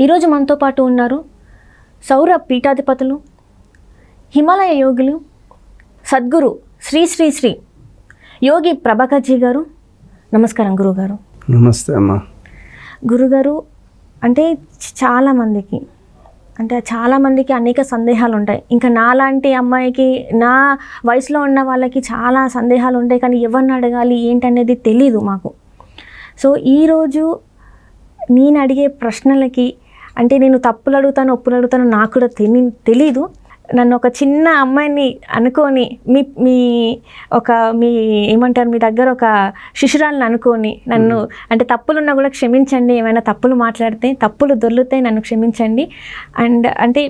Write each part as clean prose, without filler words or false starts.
ఈరోజు మనతో పాటు ఉన్నారు సౌర పీఠాధిపతులు, హిమాలయ యోగులు, సద్గురు శ్రీ శ్రీ శ్రీ యోగి ప్రభాకర్జీ గారు. నమస్కారం గురుగారు. నమస్తే అమ్మా. గురుగారు, అంటే చాలామందికి అనేక సందేహాలు ఉంటాయి. ఇంకా నాలాంటి అమ్మాయికి, నా వయసులో ఉన్న వాళ్ళకి చాలా సందేహాలు ఉంటాయి, కానీ ఎవరిని అడగాలి ఏంటనేది తెలీదు మాకు. సో ఈరోజు నేను అడిగే ప్రశ్నలకి, అంటే నేను తప్పులు అడుగుతాను, ఒప్పులు అడుగుతాను, నాకు కూడా తెలీదు. నన్ను ఒక చిన్న అమ్మాయిని అనుకొని మీ ఏమంటారు, మీ దగ్గర ఒక శిశురాలను అనుకొని నన్ను, అంటే తప్పులున్నా కూడా క్షమించండి, ఏమైనా తప్పులు మాట్లాడితే, తప్పులు దొర్లితే నన్ను క్షమించండి. అండ్ అంటే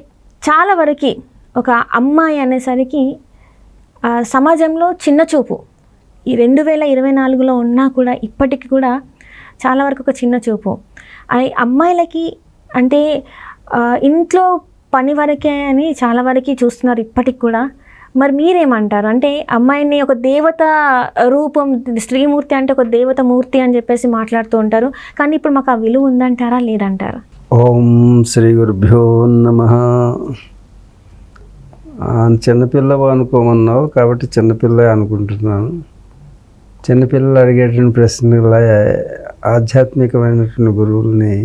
చాలా వరకు ఒక అమ్మాయి అనేసరికి సమాజంలో చిన్న చూపు ఈ 2024లో ఉన్నా కూడా ఇప్పటికి కూడా చాలా వరకు ఒక చిన్న చూపు. అమ్మాయిలకి అంటే ఇంట్లో పని వరకే అని చాలా వరకు చూస్తున్నారు ఇప్పటికి కూడా. మరి మీరేమంటారు? అంటే అమ్మాయిని ఒక దేవత రూపం, స్త్రీమూర్తి అంటే ఒక దేవత మూర్తి అని చెప్పేసి మాట్లాడుతూ ఉంటారు, కానీ ఇప్పుడు మాకు ఆ విలువ ఉందంటారా లేదంటారా? ఓం శ్రీ గురుభ్యో నమః. చిన్నపిల్లవు అనుకోమన్నావు కాబట్టి చిన్నపిల్ల అనుకుంటున్నాను. చిన్నపిల్లలు అడిగేటువంటి ప్రశ్నల ఆధ్యాత్మికమైనటువంటి గురువుల్ని,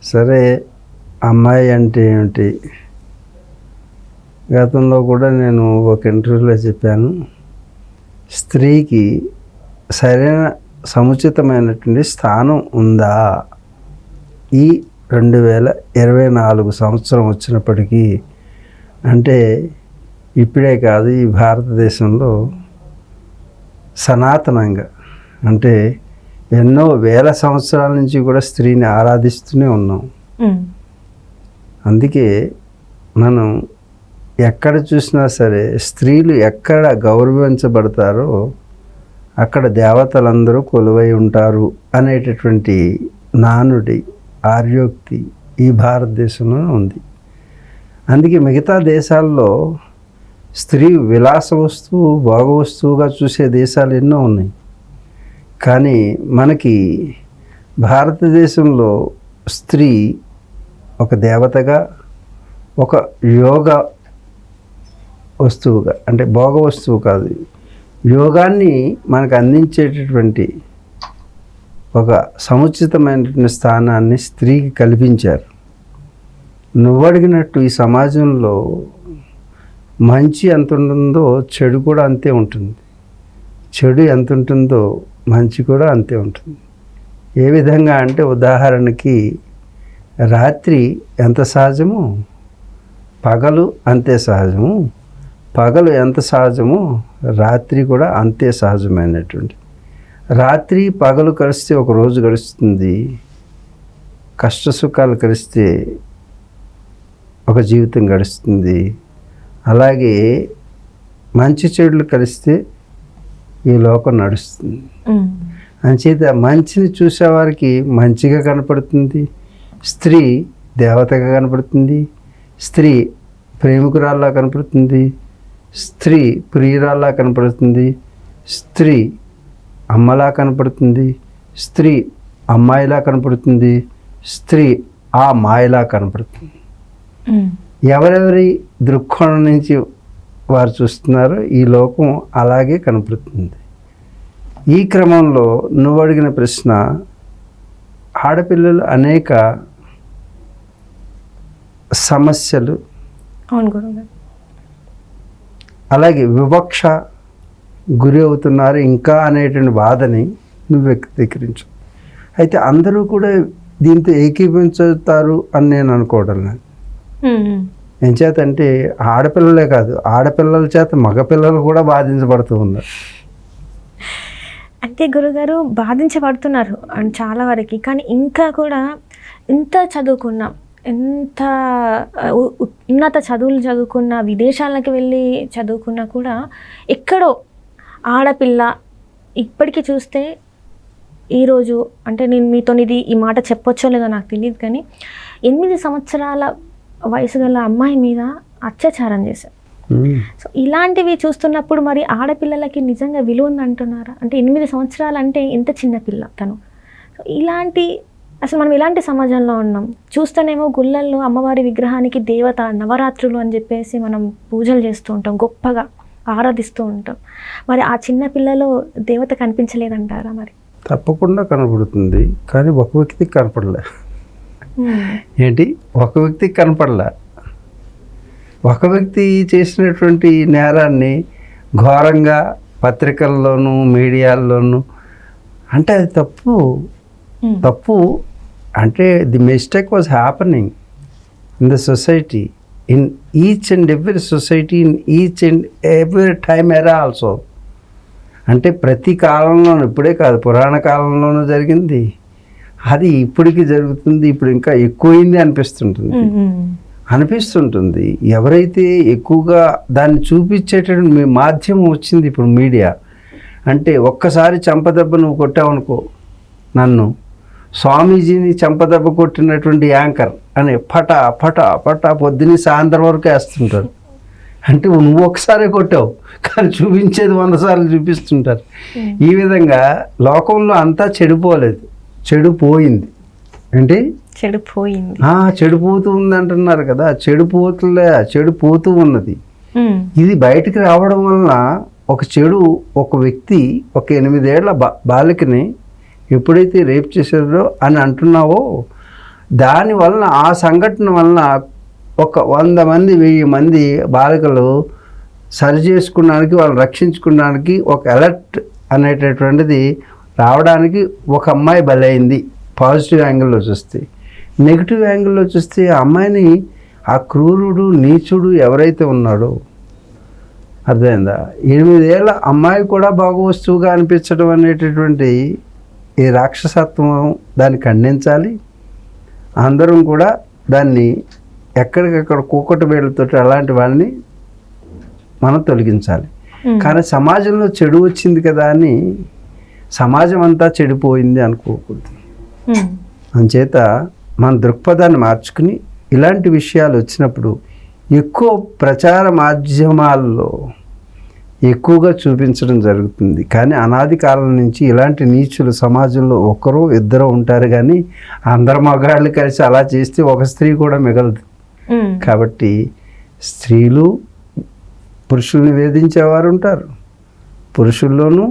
సరే అమ్మాయి అంటే ఏమిటి, గతంలో కూడా నేను ఒక ఇంటర్వ్యూలో చెప్పాను, స్త్రీకి సరైన సముచితమైనటువంటి స్థానం ఉందా ఈ 2024 సంవత్సరం వచ్చినప్పటికీ. అంటే ఇప్పుడే కాదు, ఈ భారతదేశంలో సనాతనంగా, అంటే ఎన్నో వేల సంవత్సరాల నుంచి కూడా స్త్రీని ఆరాధిస్తూనే ఉన్నాం. అందుకే మనం ఎక్కడ చూసినా సరే స్త్రీలు ఎక్కడ గౌరవించబడతారో అక్కడ దేవతలందరూ కొలువై ఉంటారు అనేటటువంటి నానుడి, ఆర్యోక్తి ఈ భారతదేశంలో ఉంది. అందుకే మిగతా దేశాల్లో స్త్రీ విలాస వస్తువు, భోగ వస్తువుగా చూసే దేశాలు ఎన్నో ఉన్నాయి. కానీ మనకి భారతదేశంలో స్త్రీ ఒక దేవతగా, ఒక యోగ వస్తువుగా, అంటే భోగ వస్తువు కాదు, యోగాన్ని మనకు అందించేటటువంటి ఒక సముచితమైనటువంటి స్థానాన్ని స్త్రీకి కల్పించారు. నువ్వు అడిగినట్టు ఈ సమాజంలో మంచి ఎంత ఉంటుందో చెడు కూడా అంతే ఉంటుంది, చెడు ఎంత ఉంటుందో మంచి కూడా అంతే ఉంటుంది. ఏ విధంగా అంటే, ఉదాహరణకి రాత్రి ఎంత సహజమో పగలు అంతే సహజము, పగలు ఎంత సహజమో రాత్రి కూడా అంతే సహజమైనటువంటి. రాత్రి పగలు కలిస్తే ఒక రోజు గడుస్తుంది, కష్టసుఖాలు కలిస్తే ఒక జీవితం గడుస్తుంది. అలాగే మంచి చెడులు కలిస్తే ఈ లోకం నడుస్తుంది. అంచేత మంచిని చూసేవారికి మంచిగా కనపడుతుంది, స్త్రీ దేవతగా కనపడుతుంది, స్త్రీ ప్రేమికురాల్లా కనపడుతుంది, స్త్రీ ప్రియురాల్లా కనపడుతుంది, స్త్రీ అమ్మలా కనపడుతుంది, స్త్రీ అమ్మాయిలా కనపడుతుంది, స్త్రీ ఆ మాయలా కనపడుతుంది. ఎవరెవరి దృక్కోణం నుంచి వారు చూస్తున్నారో ఈ లోకం అలాగే కనపడుతుంది. ఈ క్రమంలో నువ్వు అడిగిన ప్రశ్న, ఆడపిల్లలు అనేక సమస్యలు, అలాగే వివక్ష గురి అవుతున్నారు ఇంకా అనేటువంటి బాధని నువ్వు వ్యక్తీకరించు. అయితే అందరూ కూడా దీంతో ఏకీభవించుతారు అని నేను అనుకోవడం లేదు. ఏం చేతంటే ఆడపిల్లలే కాదు, ఆడపిల్లల చేత మగపిల్లలు కూడా బాధించబడుతూ ఉన్నారు. అంటే గురుగారు బాధించబడుతున్నారు అండ్ చాలా వరకు, కానీ ఇంకా కూడా ఎంత చదువుకున్నా, ఎంత ఉన్నత చదువులు చదువుకున్న, విదేశాలకు వెళ్ళి చదువుకున్నా కూడా ఎక్కడో ఆడపిల్ల ఇప్పటికీ చూస్తే ఈరోజు, అంటే నేను మీతో ఈ మాట చెప్పొచ్చో లేదో నాకు తెలియదు, కానీ 8 సంవత్సరాల వయసు గల అమ్మాయి మీద అత్యాచారం చేశారు. సో ఇలాంటివి చూస్తున్నప్పుడు మరి ఆడపిల్లలకి నిజంగా విలువ ఉంది అంటున్నారా? అంటే 8 సంవత్సరాలు అంటే ఎంత చిన్న పిల్ల తను. సో ఇలాంటి అసలు మనం ఇలాంటి సమాజంలో ఉన్నాం. చూస్తేనేమో గుళ్ళల్లో అమ్మవారి విగ్రహానికి దేవత నవరాత్రులు అని చెప్పేసి మనం పూజలు చేస్తూ ఉంటాం, గొప్పగా ఆరాధిస్తూ ఉంటాం. మరి ఆ చిన్న పిల్లలో దేవత కనిపించలేదంటారా? మరి తప్పకుండా కనపడుతుంది, కానీ ఒక వ్యక్తికి కనపడలే. ఏంటి, ఒక వ్యక్తికి కనపడలే. ఒక వ్యక్తి చేసినటువంటి నేరాన్ని ఘోరంగా పత్రికల్లోనూ మీడియాల్లోనూ అంటే అది తప్పు అంటే the mistake was happening in the society, in each and every society, in each and every time ఎరా ఆల్సో. అంటే ప్రతి కాలంలోనూ, ఇప్పుడే కాదు పురాణ కాలంలోనూ జరిగింది, అది ఇప్పటికీ జరుగుతుంది. ఇప్పుడు ఇంకా ఎక్కువైంది అనిపిస్తుంటుంది. ఎవరైతే ఎక్కువగా దాన్ని చూపించేటటువంటి మాధ్యమం వచ్చింది ఇప్పుడు మీడియా. అంటే ఒక్కసారి చంపదెబ్బ నువ్వు కొట్టావనుకో, నన్ను స్వామీజీని చంపదెబ్బ కొట్టినటువంటి యాంకర్ అని పటా పటా పటా పొద్దున్న సాయంత్రం వరకు వేస్తుంటారు. అంటే నువ్వు ఒకసారి కొట్టావు, కానీ చూపించేది 100 సార్లు చూపిస్తుంటారు. ఈ విధంగా లోకంలో అంతా చెడిపోలేదు, చెడిపోయింది. ఏంటి, చెడిపోతూ ఉంది అంటున్నారు కదా, చెడిపోతూ ఉన్నది. ఇది బయటికి రావడం వలన ఒక వ్యక్తి ఒక 8 ఏళ్ల బాలికని ఎప్పుడైతే రేప్ చేశారో అని అంటున్నావో, దానివలన ఆ సంఘటన వలన ఒక 100 మంది 1000 మంది బాలికలు సరి చేసుకోవడానికి, వాళ్ళని రక్షించుకోవడానికి ఒక అలర్ట్ అనేటటువంటిది రావడానికి ఒక అమ్మాయి బలైంది. పాజిటివ్ యాంగిల్లో చూస్తే. నెగిటివ్ యాంగిల్లో చూస్తే ఆ అమ్మాయిని ఆ క్రూరుడు నీచుడు ఎవరైతే ఉన్నాడో, అర్థమైందా, 8 ఏళ్ల అమ్మాయి కూడా బాగు వస్తువుగా అనిపించడం అనేటటువంటి ఈ రాక్షసత్వం, దాన్ని ఖండించాలి. అందరం కూడా దాన్ని ఎక్కడికక్కడ కూకటి వేళ్ళతో అలాంటి వాళ్ళని మనం తొలగించాలి. కానీ సమాజంలో చెడు వచ్చింది కదా అని సమాజం అంతా చెడిపోయింది అనుకోకూడదు. అందుచేత మన దృక్పథాన్ని మార్చుకుని ఇలాంటి విషయాలు వచ్చినప్పుడు ఎక్కువ ప్రచార మాధ్యమాల్లో ఎక్కువగా చూపించడం జరుగుతుంది. కానీ అనాది కాలం నుంచి ఇలాంటి నీచులు సమాజంలో ఒకరు ఇద్దరు ఉంటారు, కానీ అందరు మగాళ్ళు కలిసి అలా చేస్తే ఒక స్త్రీ కూడా మిగలదు. కాబట్టి స్త్రీలు పురుషుల్ని వేధించేవారు ఉంటారు, పురుషుల్లోనూ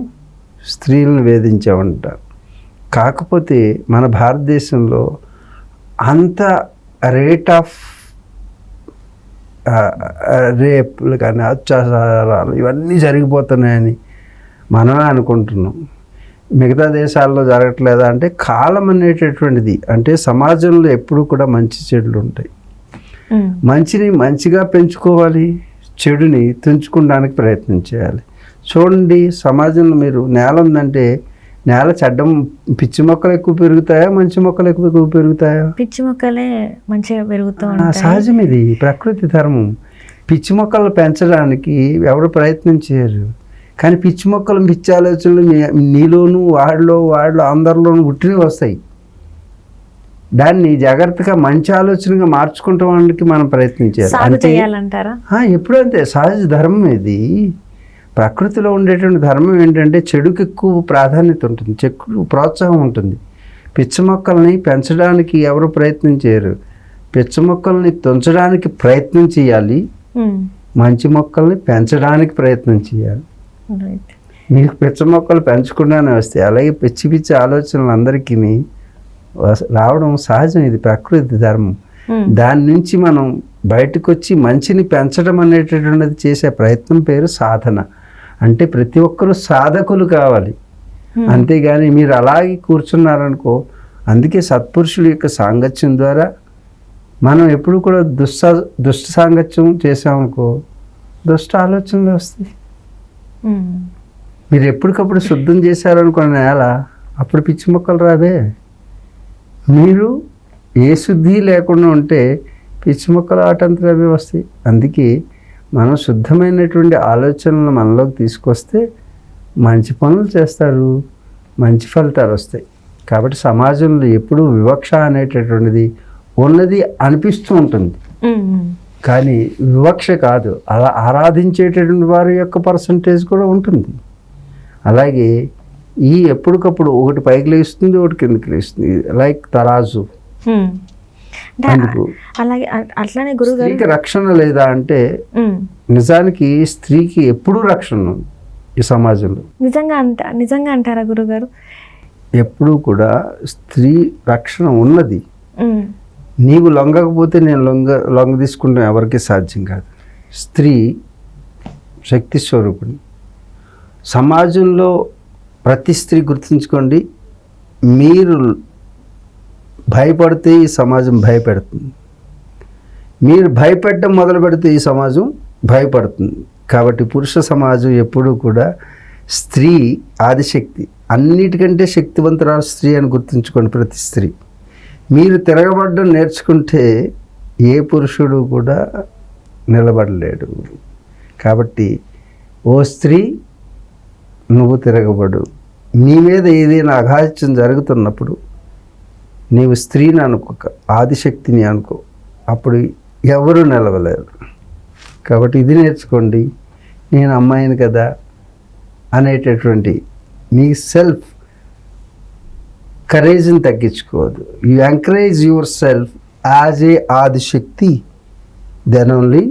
స్త్రీలను వేధించేవారు ఉంటారు. కాకపోతే మన భారతదేశంలో అంత రేట్ ఆఫ్ రేపులు కానీ అత్యాచారాలు ఇవన్నీ జరిగిపోతున్నాయని మనమే అనుకుంటున్నాం. మిగతా దేశాల్లో జరగట్లేదా అంటే కాలం అనేటటువంటిది, అంటే సమాజంలో ఎప్పుడు కూడా మంచి చెడులు ఉంటాయి. మంచిని మంచిగా పెంచుకోవాలి, చెడుని తుంచుకోవడానికి ప్రయత్నం చేయాలి. చూడండి, సమాజంలో మీరు నేల ఉందంటే నేల చెడ్డం, పిచ్చి మొక్కలు ఎక్కువ పెరుగుతాయా, మంచి మొక్కలు ఎక్కువ పెరుగుతాయా? పిచ్చి మొక్కలే మంచిగా పెరుగుతూ సహజం, ఇది ప్రకృతి ధర్మం. పిచ్చి మొక్కలు పెంచడానికి ఎవరు ప్రయత్నం చేయరు, కానీ పిచ్చి మొక్కలు, పిచ్చి ఆలోచనలు నీలోను వాడిలో అందరిలోనూ పుట్టినవి వస్తాయి. దాన్ని జాగ్రత్తగా మంచి ఆలోచనగా మార్చుకుంటానికి మనం ప్రయత్నం చేయాలి. ఎప్పుడు అంతే, సహజ ధర్మం ఇది. ప్రకృతిలో ఉండేటువంటి ధర్మం ఏంటంటే చెడుకు ఎక్కువ ప్రాధాన్యత ఉంటుంది, చెడు ప్రోత్సాహం ఉంటుంది. పిచ్చి మొక్కల్ని పెంచడానికి ఎవరు ప్రయత్నం చేయరు, పిచ్చి మొక్కల్ని తుంచడానికి ప్రయత్నం చేయాలి, మంచి మొక్కల్ని పెంచడానికి ప్రయత్నం చేయాలి. మీకు పిచ్చి మొక్కలు పెంచకుండానే వస్తాయి, అలాగే పిచ్చి పిచ్చి ఆలోచనలు అందరికీ రావడం సహజం, ఇది ప్రకృతి ధర్మం. దాని నుంచి మనం బయటకు వచ్చి మంచిని పెంచడం అనేటటువంటిది చేసే ప్రయత్నం పేరు సాధన. అంటే ప్రతి ఒక్కరూ సాధకులు కావాలి, అంతేగాని మీరు అలాగే కూర్చున్నారనుకో. అందుకే సత్పురుషుల యొక్క సాంగత్యం ద్వారా మనం ఎప్పుడు కూడా దుష్ట సాంగత్యం చేసామనుకో, దుష్ట ఆలోచనలు వస్తాయి. మీరు ఎప్పటికప్పుడు శుద్ధం చేశారనుకున్న నేల, అప్పుడు పిచ్చి మొక్కలు రావే. మీరు ఏ శుద్ధి లేకుండా ఉంటే పిచ్చి మొక్కలు ఆటంతరవే వస్తాయి. అందుకే మనం శుద్ధమైనటువంటి ఆలోచనలను మనలోకి తీసుకొస్తే మంచి పనులు చేస్తారు, మంచి ఫలితాలు వస్తాయి. కాబట్టి సమాజంలో ఎప్పుడూ వివక్ష అనేటటువంటిది ఉన్నది అనిపిస్తూ ఉంటుంది, కానీ వివక్ష కాదు, అలా ఆరాధించేటటువంటి వారి యొక్క పర్సంటేజ్ కూడా ఉంటుంది. అలాగే ఈ ఎప్పటికప్పుడు ఒకటి పైకి లేస్తుంది, ఒకటి కిందకి లేస్తుంది, లైక్ తరాజు. అంటే అందుకు అలాగే అట్లానే గురువు గారు స్త్రీకి రక్షణ లేదా అంటే నిజానికి స్త్రీకి ఎప్పుడూ రక్షణ ఉంది ఈ సమాజంలో. నిజంగా అంటారా గురుగారు? ఎప్పుడూ కూడా స్త్రీ రక్షణ ఉన్నది. నీవు లొంగకపోతే నేను లొంగ తీసుకుంటాం ఎవరికి సాధ్యం కాదు. స్త్రీ శక్తి స్వరూపిణి. సమాజంలో ప్రతి స్త్రీ గుర్తుంచుకోండి, మీరు భయపడితే ఈ సమాజం భయపెడుతుంది, మీరు భయపెట్టడం మొదలు పెడితే ఈ సమాజం భయపడుతుంది. కాబట్టి పురుష సమాజం ఎప్పుడూ కూడా స్త్రీ ఆదిశక్తి, అన్నిటికంటే శక్తివంతురాలు స్త్రీ అని గుర్తుంచుకోండి ప్రతి స్త్రీ. మీరు తిరగబడడం నేర్చుకుంటే ఏ పురుషుడు కూడా నిలబడలేడు. కాబట్టి ఓ స్త్రీ నువ్వు తిరగబడు. నీ మీద ఏదైనా అఘాత్యం జరుగుతున్నప్పుడు నీవు స్త్రీని అనుకోక ఆదిశక్తిని అనుకో, అప్పుడు ఎవరు నిలవలేరు. కాబట్టి ఇది నేర్చుకోండి. నేను అమ్మాయిని కదా అనేటటువంటి మీ సెల్ఫ్ కరేజ్ని తగ్గించుకోవద్దు. You encourage yourself as a Adishakti, then only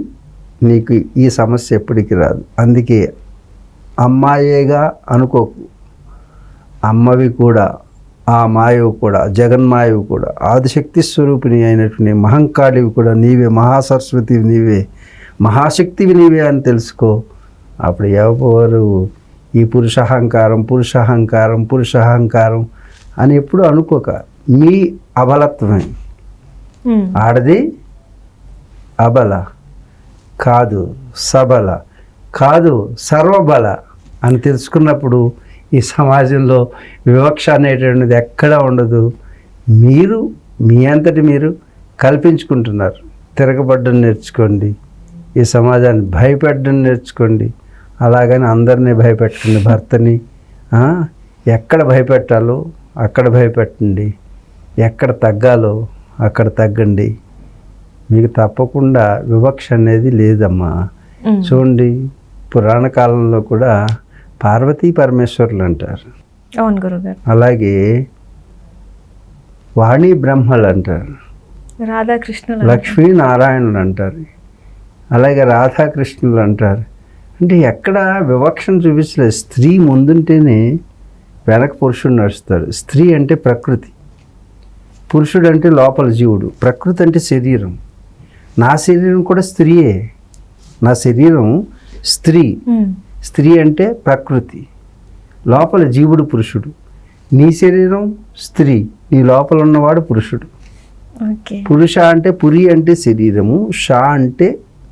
నీకు ఈ సమస్య ఎప్పటికీ రాదు. అందుకే అమ్మాయేగా అనుకోకు, అమ్మవి కూడా, ఆ మాయవు కూడా, జగన్మాయవు కూడా, ఆదిశక్తి స్వరూపిణి అయినటువంటి మహంకాళివి కూడా నీవే, మహాసరస్వతివి నీవే, మహాశక్తివి నీవే అని తెలుసుకో. అప్పుడు ఎవరు ఈ పురుషాహంకారం అని ఎప్పుడు అనుకోక, మీ అబలత్వమే. ఆడది అబల కాదు, సబల కాదు, సర్వబల అని తెలుసుకున్నప్పుడు ఈ సమాజంలో వివక్ష అనేటువంటిది ఎక్కడా ఉండదు. మీరు మీ అంతటి మీరు కల్పించుకుంటున్నారు. తిరగబడ్డం నేర్చుకోండి, ఈ సమాజాన్ని భయపెట్టడం నేర్చుకోండి. అలాగని అందరినీ భయపెట్టండి. భర్తని ఎక్కడ భయపెట్టాలో అక్కడ భయపెట్టండి, ఎక్కడ తగ్గాలో అక్కడ తగ్గండి. మీకు తప్పకుండా వివక్ష అనేది లేదమ్మా. చూడండి, పురాణ కాలంలో కూడా పార్వతీ పరమేశ్వరులు అంటారు. అవును గురుగారు. అలాగే వాణి బ్రహ్మలు అంటారు, రాధాకృష్ణులు, లక్ష్మీనారాయణులు అంటారు, అలాగే రాధాకృష్ణులు అంటారు. అంటే ఎక్కడ వివక్షను చూపించలేదు. స్త్రీ ముందుంటేనే వెనక పురుషుడు నడుస్తాడు. స్త్రీ అంటే ప్రకృతి, పురుషుడు అంటే లోపల జీవుడు. ప్రకృతి అంటే శరీరం. నా శరీరం కూడా స్త్రీయే. నా శరీరం స్త్రీ. స్త్రీ అంటే ప్రకృతి, లోపల జీవుడు పురుషుడు. నీ శరీరం స్త్రీ, నీ లోపల ఉన్నవాడు పురుషుడు. పురుష అంటే పురి అంటే శరీరము, షా అంటే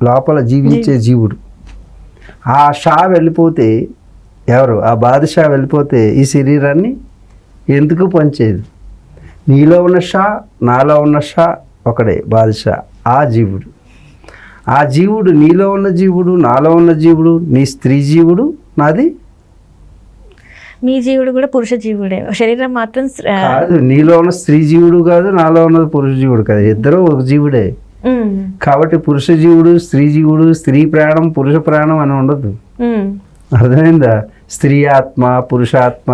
లోపల జీవించే జీవుడు. ఆ షా వెళ్ళిపోతే ఎవరు? ఆ బాదుషా వెళ్ళిపోతే ఈ శరీరాన్ని ఎందుకు పనిచేయదు. నీలో ఉన్న షా, నాలో ఉన్న షా ఒకడే, బాదుషా. ఆ జీవుడు, ఆ జీవుడు, నీలో ఉన్న జీవుడు, నాలో ఉన్న జీవుడు, నీ స్త్రీ జీవుడు, నాది మీ జీవుడు కూడా పురుష జీవుడే. శరీరం మాత్రం కాదు. నీలో ఉన్న స్త్రీ జీవుడు కాదు, నాలో ఉన్నది పురుష జీవుడు కాదు, ఇద్దరు ఒక జీవుడే. కాబట్టి పురుష జీవుడు, స్త్రీ జీవుడు, స్త్రీ ప్రాణం, పురుష ప్రాణం అని ఉండదు. అర్థమైందా? స్త్రీ ఆత్మ, పురుషాత్మ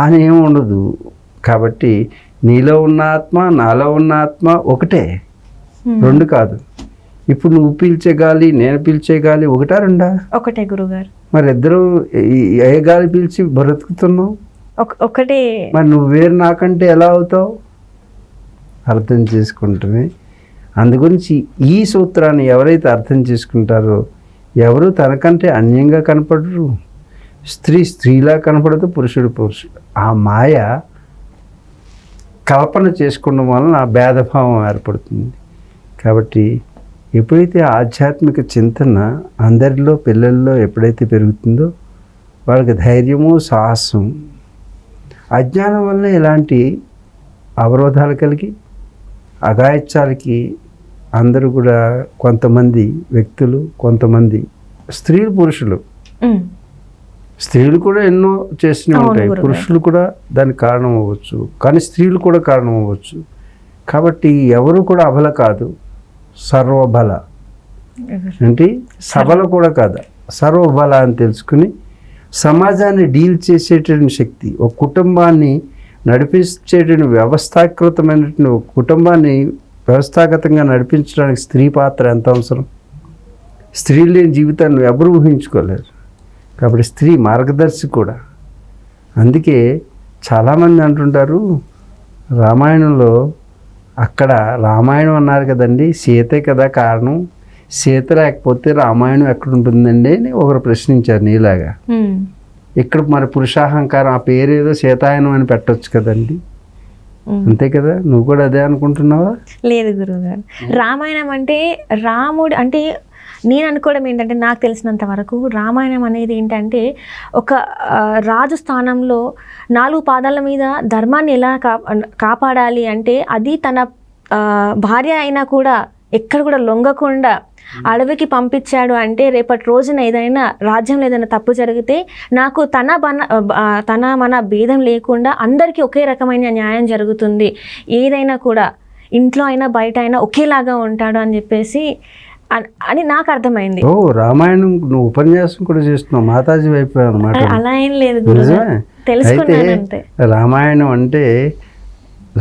అని ఏమి ఉండదు. కాబట్టి నీలో ఉన్న ఆత్మ, నాలో ఉన్న ఆత్మ ఒకటే, రెండు కాదు. ఇప్పుడు నువ్వు పీల్చే గాలి, నేను పీల్చే గాలి ఒకటా రెండా? ఒకటే గురుగారు. మరి ఇద్దరు ఏ గాలి పీల్చి బ్రతుకుతున్నావు? ఒకటే. మరి నువ్వు వేరు నాకంటే ఎలా అవుతావు? అర్థం చేసుకుంటుంది. అందుగురించి ఈ సూత్రాన్ని ఎవరైతే అర్థం చేసుకుంటారో ఎవరు తనకంటే అన్యంగా కనపడరు. స్త్రీ స్త్రీలా కనపడదు, పురుషుడు పురుషుడు. ఆ మాయ కల్పన చేసుకోవడం వలన ఆ భేదభావం ఏర్పడుతుంది. కాబట్టి ఎప్పుడైతే ఆధ్యాత్మిక చింతన అందరిలో, పిల్లల్లో ఎప్పుడైతే పెరుగుతుందో వాళ్ళకి ధైర్యము, సాహసం. అజ్ఞానం వల్ల ఇలాంటి అవరోధాలు కలిగి అఘాయిత్యాలకి అందరూ కూడా కొంతమంది వ్యక్తులు, కొంతమంది స్త్రీలు, పురుషులు, స్త్రీలు కూడా ఎన్నో చేస్తూనే ఉంటాయి, పురుషులు కూడా దానికి కారణం అవ్వచ్చు, కానీ స్త్రీలు కూడా కారణం అవ్వచ్చు. కాబట్టి ఎవరు కూడా అబల కాదు, సర్వబల. ఏంటి? సబల కూడా కాదు, సర్వబల అని తెలుసుకుని సమాజాన్ని డీల్ చేసేటువంటి శక్తి, ఒక కుటుంబాన్ని నడిపించేటువంటి వ్యవస్థాకృతమైనటువంటి ఒక కుటుంబాన్ని వ్యవస్థాగతంగా నడిపించడానికి స్త్రీ పాత్ర ఎంత అవసరం. స్త్రీ లేని జీవితాన్ని ఎవరు ఊహించుకోలేరు. కాబట్టి స్త్రీ మార్గదర్శి కూడా. అందుకే చాలామంది అంటుంటారు రామాయణంలో, అక్కడ రామాయణం అన్నారు కదండి, సీతే కదా కారణం, సీత లేకపోతే రామాయణం ఎక్కడ ఉంటుందండి అని ఒకరు ప్రశ్నించారు నీలాగా. ఇక్కడ మరి పురుషాహంకారం, ఆ పేరేదో సీతాయనం అని పెట్టొచ్చు కదండి. అంతే కదా, నువ్వు కూడా అదే అనుకుంటున్నావా? లేదు గురువుగారు, రామాయణం అంటే రాముడు అంటే నేను అనుకోవడం ఏంటంటే, నాకు తెలిసినంత వరకు రామాయణం అనేది ఏంటంటే ఒక రాజు స్థానంలో 4 పాదాల మీద ధర్మాన్ని ఎలా కాపాడాలి అంటే, అది తన భార్య అయినా కూడా ఎక్కడ కూడా లొంగకుండా అడవికి పంపించాడు అంటే, రేపటి రోజున ఏదైనా రాజ్యంలో ఏదైనా తప్పు జరిగితే నాకు తన మన భేదం లేకుండా అందరికీ ఒకే రకమైన న్యాయం జరుగుతుంది, ఏదైనా కూడా ఇంట్లో అయినా బయట అయినా ఒకేలాగా ఉంటాడు అని చెప్పేసి అని నాకు అర్థమైంది. ఓ రామాయణం నువ్వు ఉపన్యాసం కూడా చేస్తున్నావు, మాతాజీ అయిపోయావు అనమాట. అలా ఏం లేదు తెలుసుకున్నాను అంతే. రామాయణం అంటే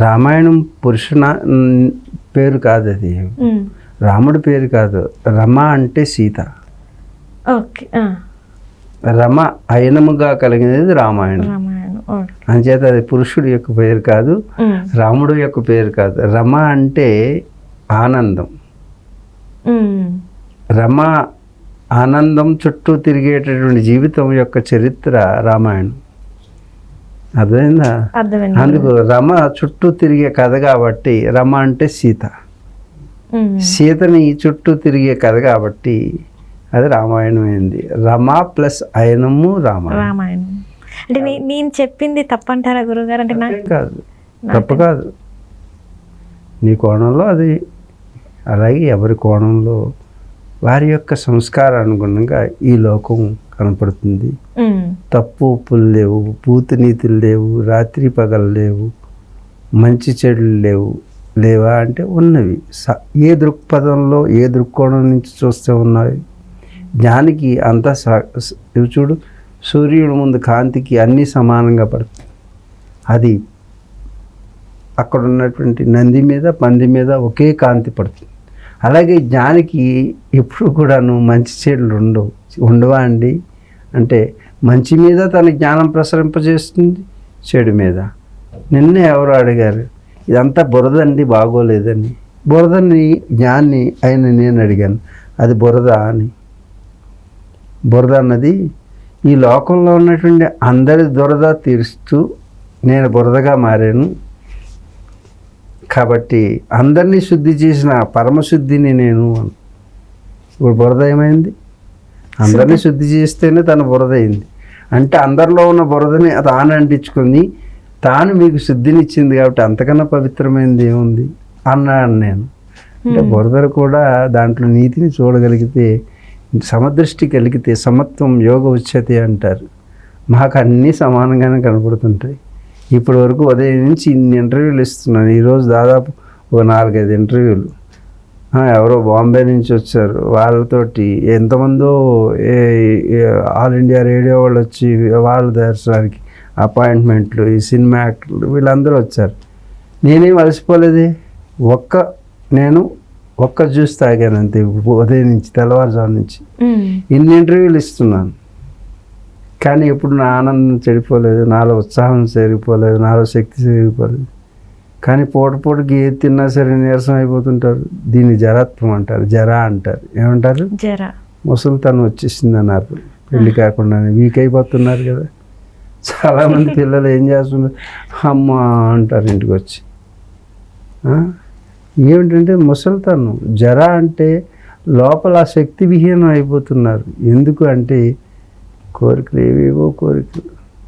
రామాయణం పురుషున పేరు కాదు, అది రాముడి పేరు కాదు. రమ అంటే సీత, ఓకే. రమ అయనముగా కలిగినది రామాయణం. అంచేత అది పురుషుడి యొక్క పేరు కాదు, రాముడు యొక్క పేరు కాదు. రమ అంటే ఆనందం. రమ ఆనందం చుట్టూ తిరిగేటటువంటి జీవితం యొక్క చరిత్ర రామాయణం. అర్థమైందా? అందుకు రమ చుట్టూ తిరిగే కథ కాబట్టి రమ అంటే సీత, సీతని చుట్టూ తిరిగే కథ కాబట్టి అది రామాయణం అయింది. రమ ప్లస్ అయనము రామాయణం. అంటే నేను చెప్పింది తప్పంటారా గురుగారు? అంటే కాదు, తప్పు కాదు. నీ కోణంలో అది, అలాగే ఎవరి కోణంలో వారి యొక్క సంస్కారానుగుణంగా ఈ లోకం కనపడుతుంది. తప్పు ఒప్పులు లేవు, పూతి నీతులు లేవు, రాత్రి పగలు లేవు, మంచి చెడులు లేవా అంటే ఉన్నవి. ఏ దృక్పథంలో ఏ దృక్కోణం నుంచి చూస్తే ఉన్నవి. జ్ఞానికి అంతా ఇవి చూడు, సూర్యుడి ముందు కాంతికి అన్నీ సమానంగా పడుతుంది. అది అక్కడ ఉన్నటువంటి నంది మీద పంది మీద ఒకే కాంతి పడుతుంది. అలాగే జ్ఞానికి ఎప్పుడు కూడాను మంచి చెడులు ఉండవా అండి అంటే, మంచి మీద తన జ్ఞానం ప్రసరింపజేస్తుంది, చెడు మీద. నిన్నే ఎవరు అడిగారు ఇదంతా బురదండి బాగోలేదని. బురదని జ్ఞాన్ని అయిన నేను అడిగాను, అది బురద అని. బురద అన్నది ఈ లోకంలో ఉన్నటువంటి అందరి దురద తీరుస్తూ నేను బురదగా మారాను కాబట్టి అందరినీ శుద్ధి చేసిన పరమశుద్ధిని నేను. ఇప్పుడు బురద ఏమైంది? అందరినీ శుద్ధి చేస్తేనే తన బురద అయింది. అంటే అందరిలో ఉన్న బురదని తాను అంటించుకొని తాను మీకు శుద్ధినిచ్చింది కాబట్టి అంతకన్నా పవిత్రమైనది ఏముంది అన్నాను నేను. అంటే బురదలు కూడా దాంట్లో నీతిని చూడగలిగితే, సమదృష్టి కలిగితే, సమత్వం యోగ ఉచ్యతే అంటారు. మాకు అన్నీ సమానంగానే కనపడుతుంటాయి. ఇప్పటి వరకు ఉదయం నుంచి ఇన్ని ఇంటర్వ్యూలు ఇస్తున్నాను. ఈరోజు దాదాపు ఒక 4-5 ఇంటర్వ్యూలు. ఎవరో బాంబే నుంచి వచ్చారు, వాళ్ళతోటి ఎంతమందో ఆల్ ఇండియా రేడియో వాళ్ళు వచ్చి వాళ్ళ దర్శనానికి అపాయింట్మెంట్లు, ఈ సినిమా యాక్టర్లు వీళ్ళందరూ వచ్చారు. నేనేం అలసిపోలేదే. నేను ఒక్క జ్యూస్ తాగాను అంతే ఉదయం నుంచి, తెల్లవారుజాము నుంచి. ఇన్ని ఇంటర్వ్యూలు ఇస్తున్నాను కానీ ఎప్పుడు నా ఆనందం చెడిపోలేదు, నాలో ఉత్సాహం చెరిగిపోలేదు, నాలో శక్తి చెరిగిపోలేదు. కానీ పూటకి ఏది తిన్నా సరే నీరసం అయిపోతుంటారు. దీన్ని జరాత్వం అంటారు, జరా అంటారు. ఏమంటారు? జరా. ముసలితనం వచ్చేసింది అన్నారు. పెళ్ళి కాకుండా వీక్ అయిపోతున్నారు కదా చాలామంది పిల్లలు. ఏం చేస్తున్నారు? అమ్మ అంటారు ఇంటికి వచ్చి. ఏమిటంటే ముసలితనం. జరా అంటే లోపల శక్తి విహీనం అయిపోతున్నారు. ఎందుకు అంటే కోరికలు ఏవేవో కోరికలు.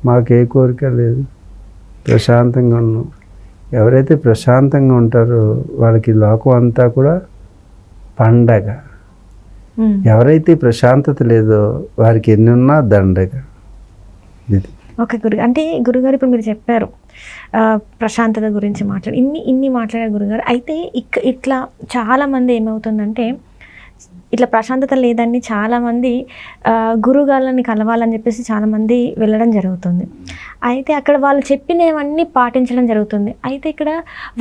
మాకే కోరిక లేదు, ప్రశాంతంగా ఉన్నాం. ఎవరైతే ప్రశాంతంగా ఉంటారో వాళ్ళకి లోకం అంతా కూడా పండగ. ఎవరైతే ప్రశాంతత లేదో వారికి ఎన్ని ఉన్నా దండగ. ఇది ఓకే గురుగారు. అంటే గురుగారు ఇప్పుడు మీరు చెప్పారు ప్రశాంతత గురించి ఇన్ని మాట్లాడారు గురుగారు. అయితే ఇట్లా చాలామంది ఏమవుతుందంటే ఇట్లా ప్రశాంతత లేదని చాలామంది గురుగాళ్ళని కలవాలని చెప్పేసి చాలామంది వెళ్ళడం జరుగుతుంది. అయితే అక్కడ వాళ్ళు చెప్పినవన్నీ పాటించడం జరుగుతుంది. అయితే ఇక్కడ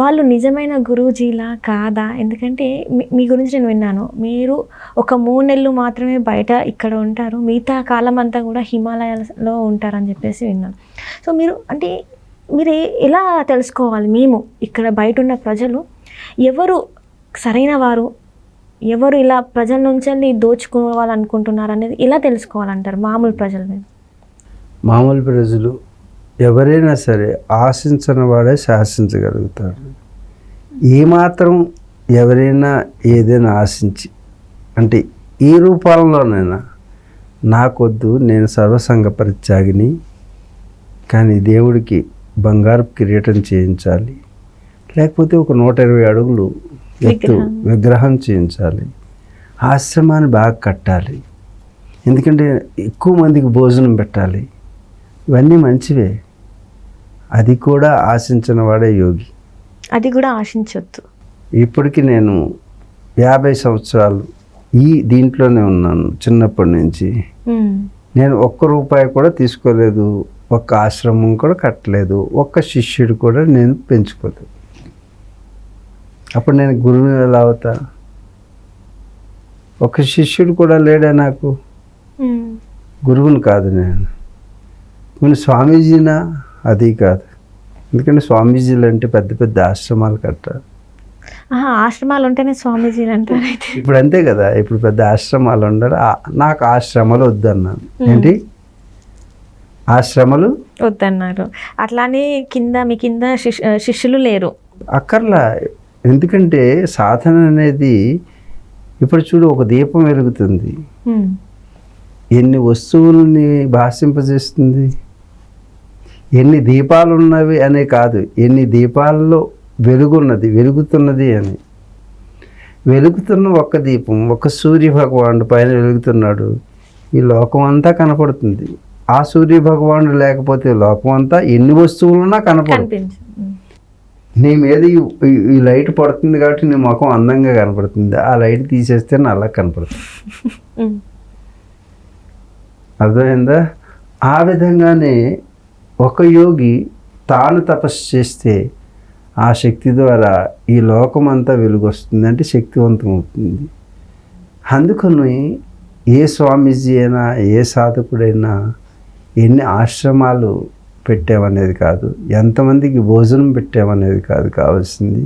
వాళ్ళు నిజమైన గురూజీలా కాదా? ఎందుకంటే మీ గురించి నేను విన్నాను, మీరు ఒక 3 నెలలు మాత్రమే బయట ఇక్కడ ఉంటారు, మిగతా కాలం అంతా కూడా హిమాలయాలలో ఉంటారని చెప్పేసి విన్నాను. సో మీరు ఎలా తెలుసుకోవాలి? మేము ఇక్కడ బయట ఉన్న ప్రజలు ఎవరు సరైన వారు, ఎవరు ఇలా ప్రజల నుంచి దోచుకోవాలనుకుంటున్నారు అనేది ఎలా తెలుసుకోవాలంటారు మామూలు ప్రజల మీద? మామూలు ప్రజలు ఎవరైనా సరే ఆశించిన వాడే శాసించగలుగుతారు. ఏమాత్రం ఎవరైనా ఏదైనా ఆశించి, అంటే ఈ రూపాలలోనైనా నాకొద్దు, నేను సర్వసంగ పరిత్యాగిని, కానీ దేవుడికి బంగారు కిరీటం చేయించాలి, లేకపోతే ఒక 120 అడుగులు ఎత్తు విగ్రహం చేయించాలి, ఆశ్రమాన్ని బాగా కట్టాలి, ఎందుకంటే ఎక్కువ మందికి భోజనం పెట్టాలి, ఇవన్నీ మంచివే. అది కూడా ఆశించిన వాడే యోగి. అది కూడా ఆశించొద్దు. ఇప్పటికి నేను 50 సంవత్సరాలు దీంట్లోనే ఉన్నాను. చిన్నప్పటి నుంచి నేను ₹1 కూడా తీసుకోలేదు, ఒక్క ఆశ్రమం కూడా కట్టలేదు, ఒక్క శిష్యుడు కూడా నేను పెంచుకోలేదు. అప్పుడు నేను గురువుని ఎలా అవుతా? ఒక శిష్యుడు కూడా లేడా నాకు? గురువుని కాదు నేను స్వామీజీనా? అది కాదు. ఎందుకంటే స్వామీజీలు అంటే పెద్ద పెద్ద ఆశ్రమాలు కట్టారు. ఆశ్రమాలు ఉంటేనే స్వామీజీలు అంటారు. అయితే ఇప్పుడు అంతే కదా, ఇప్పుడు పెద్ద ఆశ్రమాలు ఉండరు. నాకు ఆశ్రమాలు వద్దన్నాను. ఏంటి ఆశ్రమాలు వద్దన్నారు? అట్లానే మీ కింద శిష్యులు లేరు? అక్కర్లా. ఎందుకంటే సాధన అనేది, ఇప్పుడు చూడు, ఒక దీపం వెలుగుతుంది, ఎన్ని వస్తువుల్ని భాషింపజేస్తుంది. ఎన్ని దీపాలు ఉన్నవి అనే కాదు, ఎన్ని దీపాల్లో వెలుగుతున్నది అని. వెలుగుతున్న ఒక్క దీపం, ఒక సూర్య భగవానుడు పైన వెలుగుతున్నాడు, ఈ లోకం అంతా కనపడుతుంది. ఆ సూర్య భగవానుడు లేకపోతే లోకం అంతా ఎన్ని వస్తువులున్నా కనపడుతుంది. నీ మీద ఈ లైట్ పడుతుంది కాబట్టి నీ ముఖం అందంగా కనపడుతుంది, ఆ లైట్ తీసేస్తే నల్లగా కనపడుతుంది. అర్థమైందా? ఆ విధంగానే ఒక యోగి తాను తపస్సు చేస్తే ఆ శక్తి ద్వారా ఈ లోకమంతా వెలుగొస్తుంది, అంటే శక్తివంతం అవుతుంది. అందుకని ఏ స్వామీజీ అయినా, ఏ సాధకుడైనా ఎన్ని ఆశ్రమాలు పెట్టామనేది కాదు, ఎంతమందికి భోజనం పెట్టామనేది కాదు కావాల్సింది,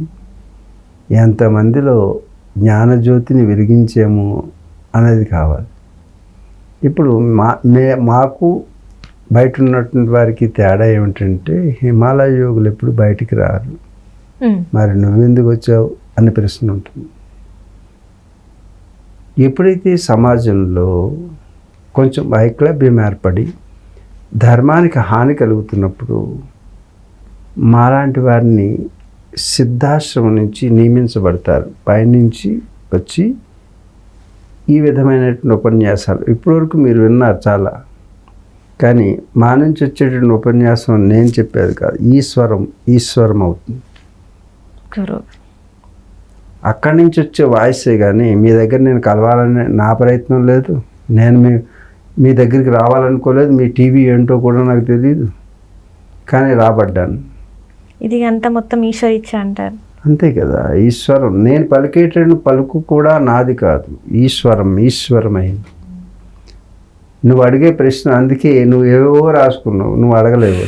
ఎంతమందిలో జ్ఞానజ్యోతిని వెలిగించాము అనేది కావాలి. ఇప్పుడు మాకు బయట ఉన్నటువంటి వారికి తేడా ఏమిటంటే, హిమాలయ యోగులు ఎప్పుడు బయటికి రారు. మరి నువ్వెందుకు వచ్చావు అనే ప్రశ్న ఉంటుంది. ఎప్పుడైతే సమాజంలో కొంచెం ఐక్లభ్యం ఏర్పడి ధర్మానికి హాని కలుగుతున్నప్పుడు మాలాంటి వారిని సిద్ధాశ్రమం నుంచి నియమించబడతారు. పైనుంచి వచ్చి ఈ విధమైనటువంటి ఉపన్యాసాలు ఇప్పటివరకు మీరు విన్నారు చాలా, కానీ మా నుంచి వచ్చేటువంటి ఉపన్యాసం నేను చెప్పేది కాదు, ఈశ్వరం అవుతుంది. అక్కడి నుంచి వచ్చే వాయిసే కానీ మీ దగ్గర నేను కలవాలని నా ప్రయత్నం లేదు, నేను మీ దగ్గరికి రావాలనుకోలేదు, మీ టీవీ ఏంటో కూడా నాకు తెలియదు, కానీ రాబడ్డాను. ఇది అంతా మొత్తం ఈశ్వర్ ఇచ్చా అంటారు. అంతే కదా, ఈశ్వరం. నేను పలికేటటువంటి పలుకు కూడా నాది కాదు, ఈశ్వరమైంది. నువ్వు అడిగే ప్రశ్న, అందుకే నువ్వు ఏవో రాసుకున్నావు, నువ్వు అడగలేవు.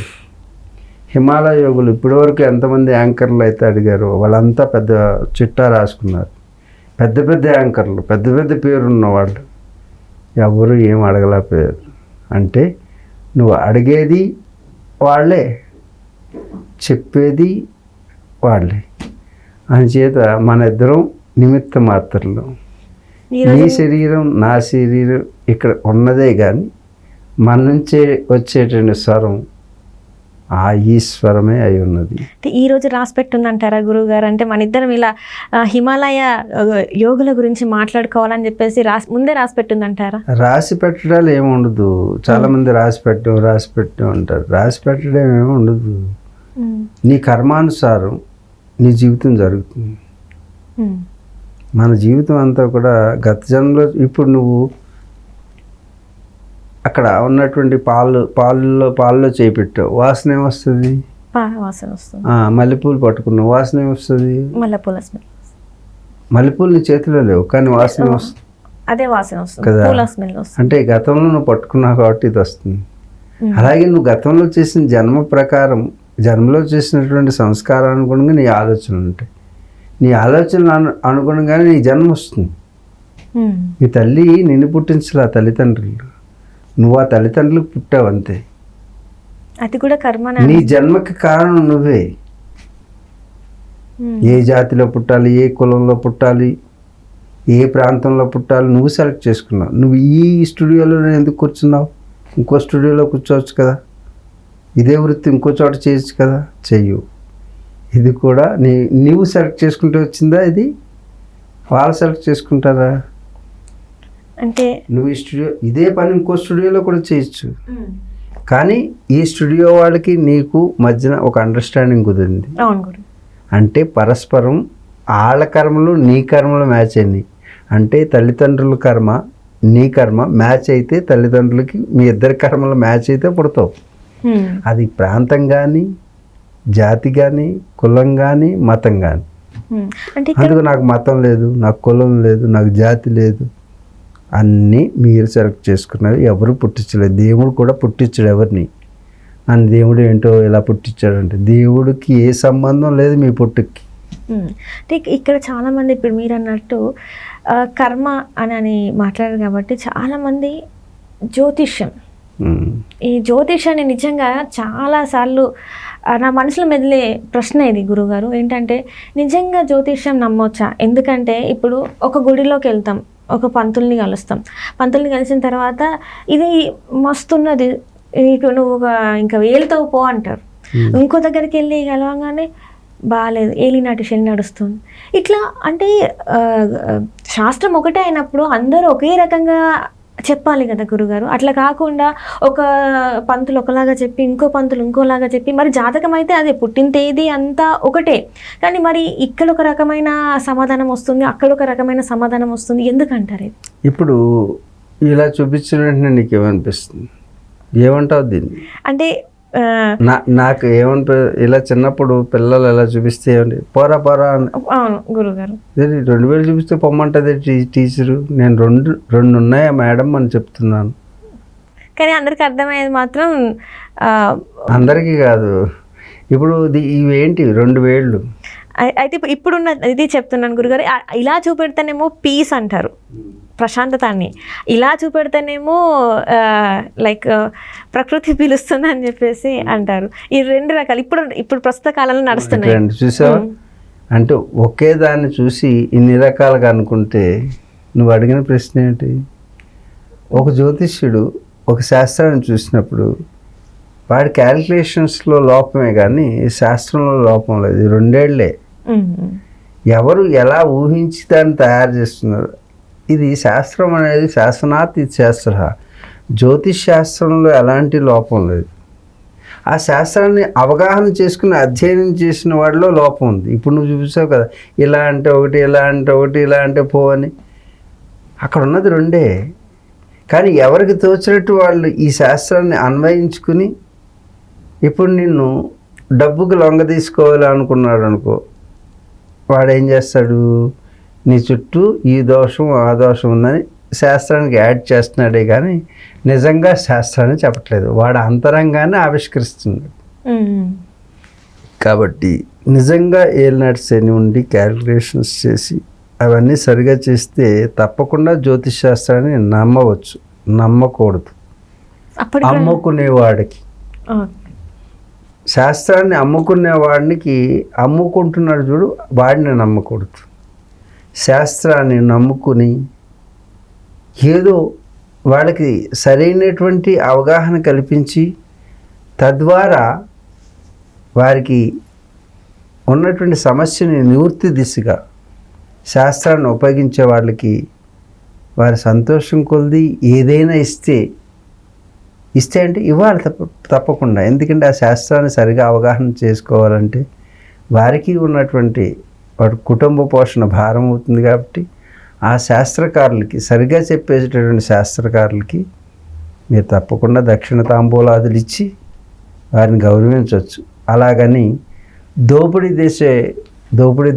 హిమాలయ యోగులు ఇప్పటివరకు ఎంతమంది యాంకర్లు అయితే అడిగారో వాళ్ళంతా పెద్ద చిట్టా రాసుకున్నారు. పెద్ద పెద్ద యాంకర్లు, పెద్ద పెద్ద పేరున్న వాళ్ళు ఎవరు ఏం అడగలేకపోయారు. అంటే నువ్వు అడిగేది వాళ్ళే, చెప్పేది వాళ్ళే. అందుచేత మన ఇద్దరం నిమిత్త మాత్రలు. నీ శరీరం నా శరీరం ఇక్కడ ఉన్నదే కానీ మన నుంచే వచ్చేటువంటి స్వరం ఆ ఈశ్వరమే అయి ఉన్నది. ఈరోజు రాసి పెట్టుందంటారా గురువు గారు? అంటే మన ఇద్దరం ఇలా హిమాలయ యోగుల గురించి మాట్లాడుకోవాలని చెప్పేసి ముందే రాసి పెట్టుందంటారా? రాసి పెట్టడాలు ఏమి ఉండదు. చాలామంది రాసి పెట్టాం అంటారు. రాసి పెట్టడం ఏమి ఉండదు. నీ కర్మానుసారం నీ జీవితం జరుగుతుంది. మన జీవితం అంతా కూడా గత జన్మలో ఇప్పుడు నువ్వు అక్కడ ఉన్నటువంటి పాలలో చేయి పెట్టావు, వాసన ఏమొస్తుంది? వాసన వస్తుంది. మల్లెపూలు పట్టుకున్నావు, వాసన ఏమొస్తుంది? మల్లెపూల స్మెల్. మల్లెపూలు నీ చేతిలో లేవు కానీ వాసన వస్తుంది, అదే వాసన వస్తుంది కదా. పూల స్మెల్ వస్తుంది. అంటే గతంలో నువ్వు పట్టుకున్నావు కాబట్టి ఇది వస్తుంది. అలాగే నువ్వు గతంలో చేసిన జన్మ ప్రకారం జన్మలో చేసినటువంటి సంస్కారం అనుగుణంగా నీ ఆలోచనలు ఉంటాయి. నీ ఆలోచనలు అనుగుణంగానే నీ జన్మ వస్తుంది. నీ తల్లి నిన్ను పుట్టించలే, తల్లిదండ్రులు. నువ్వు ఆ తల్లిదండ్రులకు పుట్టావు అంతే. అది కూడా కర్మ. నీ జన్మకి కారణం నువ్వే. ఏ జాతిలో పుట్టాలి, ఏ కులంలో పుట్టాలి, ఏ ప్రాంతంలో పుట్టాలి నువ్వు సెలెక్ట్ చేసుకున్నావు. నువ్వు ఈ స్టూడియోలో ఎందుకు కూర్చున్నావు? ఇంకో స్టూడియోలో కూర్చోవచ్చు కదా. ఇదే వృత్తి ఇంకో చోట చేయొచ్చు కదా. చెయ్యు. ఇది కూడా నీవు సెలెక్ట్ చేసుకుంటే వచ్చిందా? ఇది వాళ్ళు సెలెక్ట్ చేసుకుంటారా? అంటే నువ్వు ఈ స్టూడియో ఇదే పని ఇంకో స్టూడియోలో కూడా చేయొచ్చు. కానీ ఈ స్టూడియో వాళ్ళకి నీకు మధ్యన ఒక అండర్స్టాండింగ్ కుదిరింది. అంటే పరస్పరం వాళ్ళ కర్మలు నీ కర్మలు మ్యాచ్ అయినాయి. అంటే తల్లిదండ్రుల కర్మ నీ కర్మ మ్యాచ్ అయితే తల్లిదండ్రులకి మీ ఇద్దరి కర్మలు మ్యాచ్ అయితే పుడతావు. అది ప్రాంతం కానీ, జాతి కానీ, కులం కానీ, మతం కానీ. అందుకు నాకు మతం లేదు, నాకు కులం లేదు, నాకు జాతి లేదు, అన్నీ మీరు సెలెక్ట్ చేసుకున్నవి. ఎవరు పుట్టించలేదు. దేవుడు కూడా పుట్టించాడు ఎవరిని. నన్ను దేవుడు ఏంటో ఇలా పుట్టించాడంటే దేవుడికి ఏ సంబంధం లేదు మీ పుట్టుకి. అంటే ఇక్కడ చాలామంది ఇప్పుడు మీరు అన్నట్టు కర్మ అని మాట్లాడారు కాబట్టి చాలామంది జ్యోతిష్యం, ఈ జ్యోతిష్యాన్ని నిజంగా చాలాసార్లు నా మనసులో మెదిలే ప్రశ్న ఇది గురుగారు. ఏంటంటే నిజంగా జ్యోతిష్యం నమ్మొచ్చా? ఎందుకంటే ఇప్పుడు ఒక గుడిలోకి వెళ్తాం, ఒక పంతుల్ని కలుస్తాం. పంతుల్ని కలిసిన తర్వాత ఇది మస్తున్నది, నీకు నువ్వు ఇంకా వేలుతో పో అంటారు. ఇంకో దగ్గరికి వెళ్ళి కలవగానే బాగాలేదు, ఏలినాటి శని నడుస్తుంది. ఇట్లా అంటే శాస్త్రం ఒకటే అయినప్పుడు అందరూ ఒకే రకంగా చెప్పాలి కదా గురుగారు. అట్లా కాకుండా ఒక పంతులు ఒకలాగా చెప్పి ఇంకో పంతులు ఇంకోలాగా చెప్పి, మరి జాతకం అయితే అదే, పుట్టిన తేదీ అంతా ఒకటే, కానీ మరి ఇక్కడ ఒక రకమైన సమాధానం వస్తుంది, అక్కడ ఒక రకమైన సమాధానం వస్తుంది. ఎందుకంటారు? ఇప్పుడు ఇలా చూపించిన వెంటనే నీకు ఏమనిపిస్తుంది? ఏమంటావు దీన్ని? అంటే నాకు ఏమనిపి ఇలా చిన్నప్పుడు పిల్లలు ఎలా చూపిస్తే ఏమండి పోరా పోరా అని. అవును గురుగారు. 2000 చూపిస్తే పొమ్మంటది టీచరు. నేను రెండు ఉన్నాయా మేడం అని చెప్తున్నాను. కానీ అందరికి అర్థమయ్యేది మాత్రం అందరికీ కాదు. ఇప్పుడు ఇవేంటి 2000? అయితే ఇప్పుడున్న ఇది చెప్తున్నాను గురుగారు. ఇలా చూపెడితేనేమో పీస్ అంటారు, ప్రశాంతతాన్ని. ఇలా చూపెడితేనేమో లైక్ ప్రకృతి పిలుస్తుంది అని చెప్పేసి అంటారు. ఈ రెండు రకాలు ఇప్పుడు ప్రస్తుత కాలంలో నడుస్తున్నాయి. చూసావా? అంటే ఒకే దాన్ని చూసి ఇన్ని రకాలుగా అనుకుంటే నువ్వు అడిగిన ప్రశ్న ఏంటి? ఒక జ్యోతిష్యుడు ఒక శాస్త్రాన్ని చూసినప్పుడు వాడి క్యాలిక్యులేషన్స్లో లోపమే కానీ శాస్త్రంలో లోపం లేదు. 2 ఏళ్లే. ఎవరు ఎలా ఊహించి దాన్ని తయారు చేస్తున్నారు. ఇది శాస్త్రం అనేది శాస్త్రనాత్ ఇది శాస్త్ర. జ్యోతిష్ శాస్త్రంలో ఎలాంటి లోపం లేదు. ఆ శాస్త్రాన్ని అవగాహన చేసుకుని అధ్యయనం చేసిన వాడిలో లోపం ఉంది. ఇప్పుడు నువ్వు చూసావు కదా, ఇలా అంటే ఒకటి, ఇలా అంటే ఒకటి, ఇలా అంటే పో అని. అక్కడ ఉన్నది 2. కానీ ఎవరికి తోచినట్టు వాళ్ళు ఈ శాస్త్రాన్ని అన్వయించుకుని ఇప్పుడు నిన్ను డబ్బుకు లొంగ తీసుకోవాలి అనుకున్నాడు అనుకో, వాడు ఏం చేస్తాడు? నీ చుట్టూ ఈ దోషం ఆ దోషం ఉందని శాస్త్రానికి యాడ్ చేస్తున్నాడే కానీ నిజంగా శాస్త్రాన్ని చెప్పట్లేదు. వాడు అంతరంగానే ఆవిష్కరిస్తున్నాడు. కాబట్టి నిజంగా ఏలినాటి శని ఉండి క్యాలిక్యులేషన్స్ చేసి అవన్నీ సరిగా చేస్తే తప్పకుండా జ్యోతిష్ శాస్త్రాన్ని నమ్మవచ్చు. నమ్మకూడదు అమ్ముకునేవాడికి. శాస్త్రాన్ని అమ్ముకునేవాడికి అమ్ముకుంటున్నాడు చూడు, వాడిని నమ్మకూడదు. శాస్త్రాన్ని నమ్ముకుని ఏదో వాళ్ళకి సరైనటువంటి అవగాహన కల్పించి తద్వారా వారికి ఉన్నటువంటి సమస్యని నివృత్తి దిశగా శాస్త్రాన్ని ఉపయోగించే వాళ్ళకి వారి సంతోషం కొలిది ఏదైనా ఇస్తే అంటే ఇవ్వాలి తప్పకుండా. ఎందుకంటే ఆ శాస్త్రాన్ని సరిగా అవగాహన చేసుకోవాలంటే వారికి ఉన్నటువంటి వాడు కుటుంబ పోషణ భారం అవుతుంది. కాబట్టి ఆ శాస్త్రకారులకి, సరిగ్గా చెప్పేసేటటువంటి శాస్త్రకారులకి మీరు తప్పకుండా దక్షిణ తాంబూలాదులు ఇచ్చి వారిని గౌరవించవచ్చు. అలాగని దోపిడీ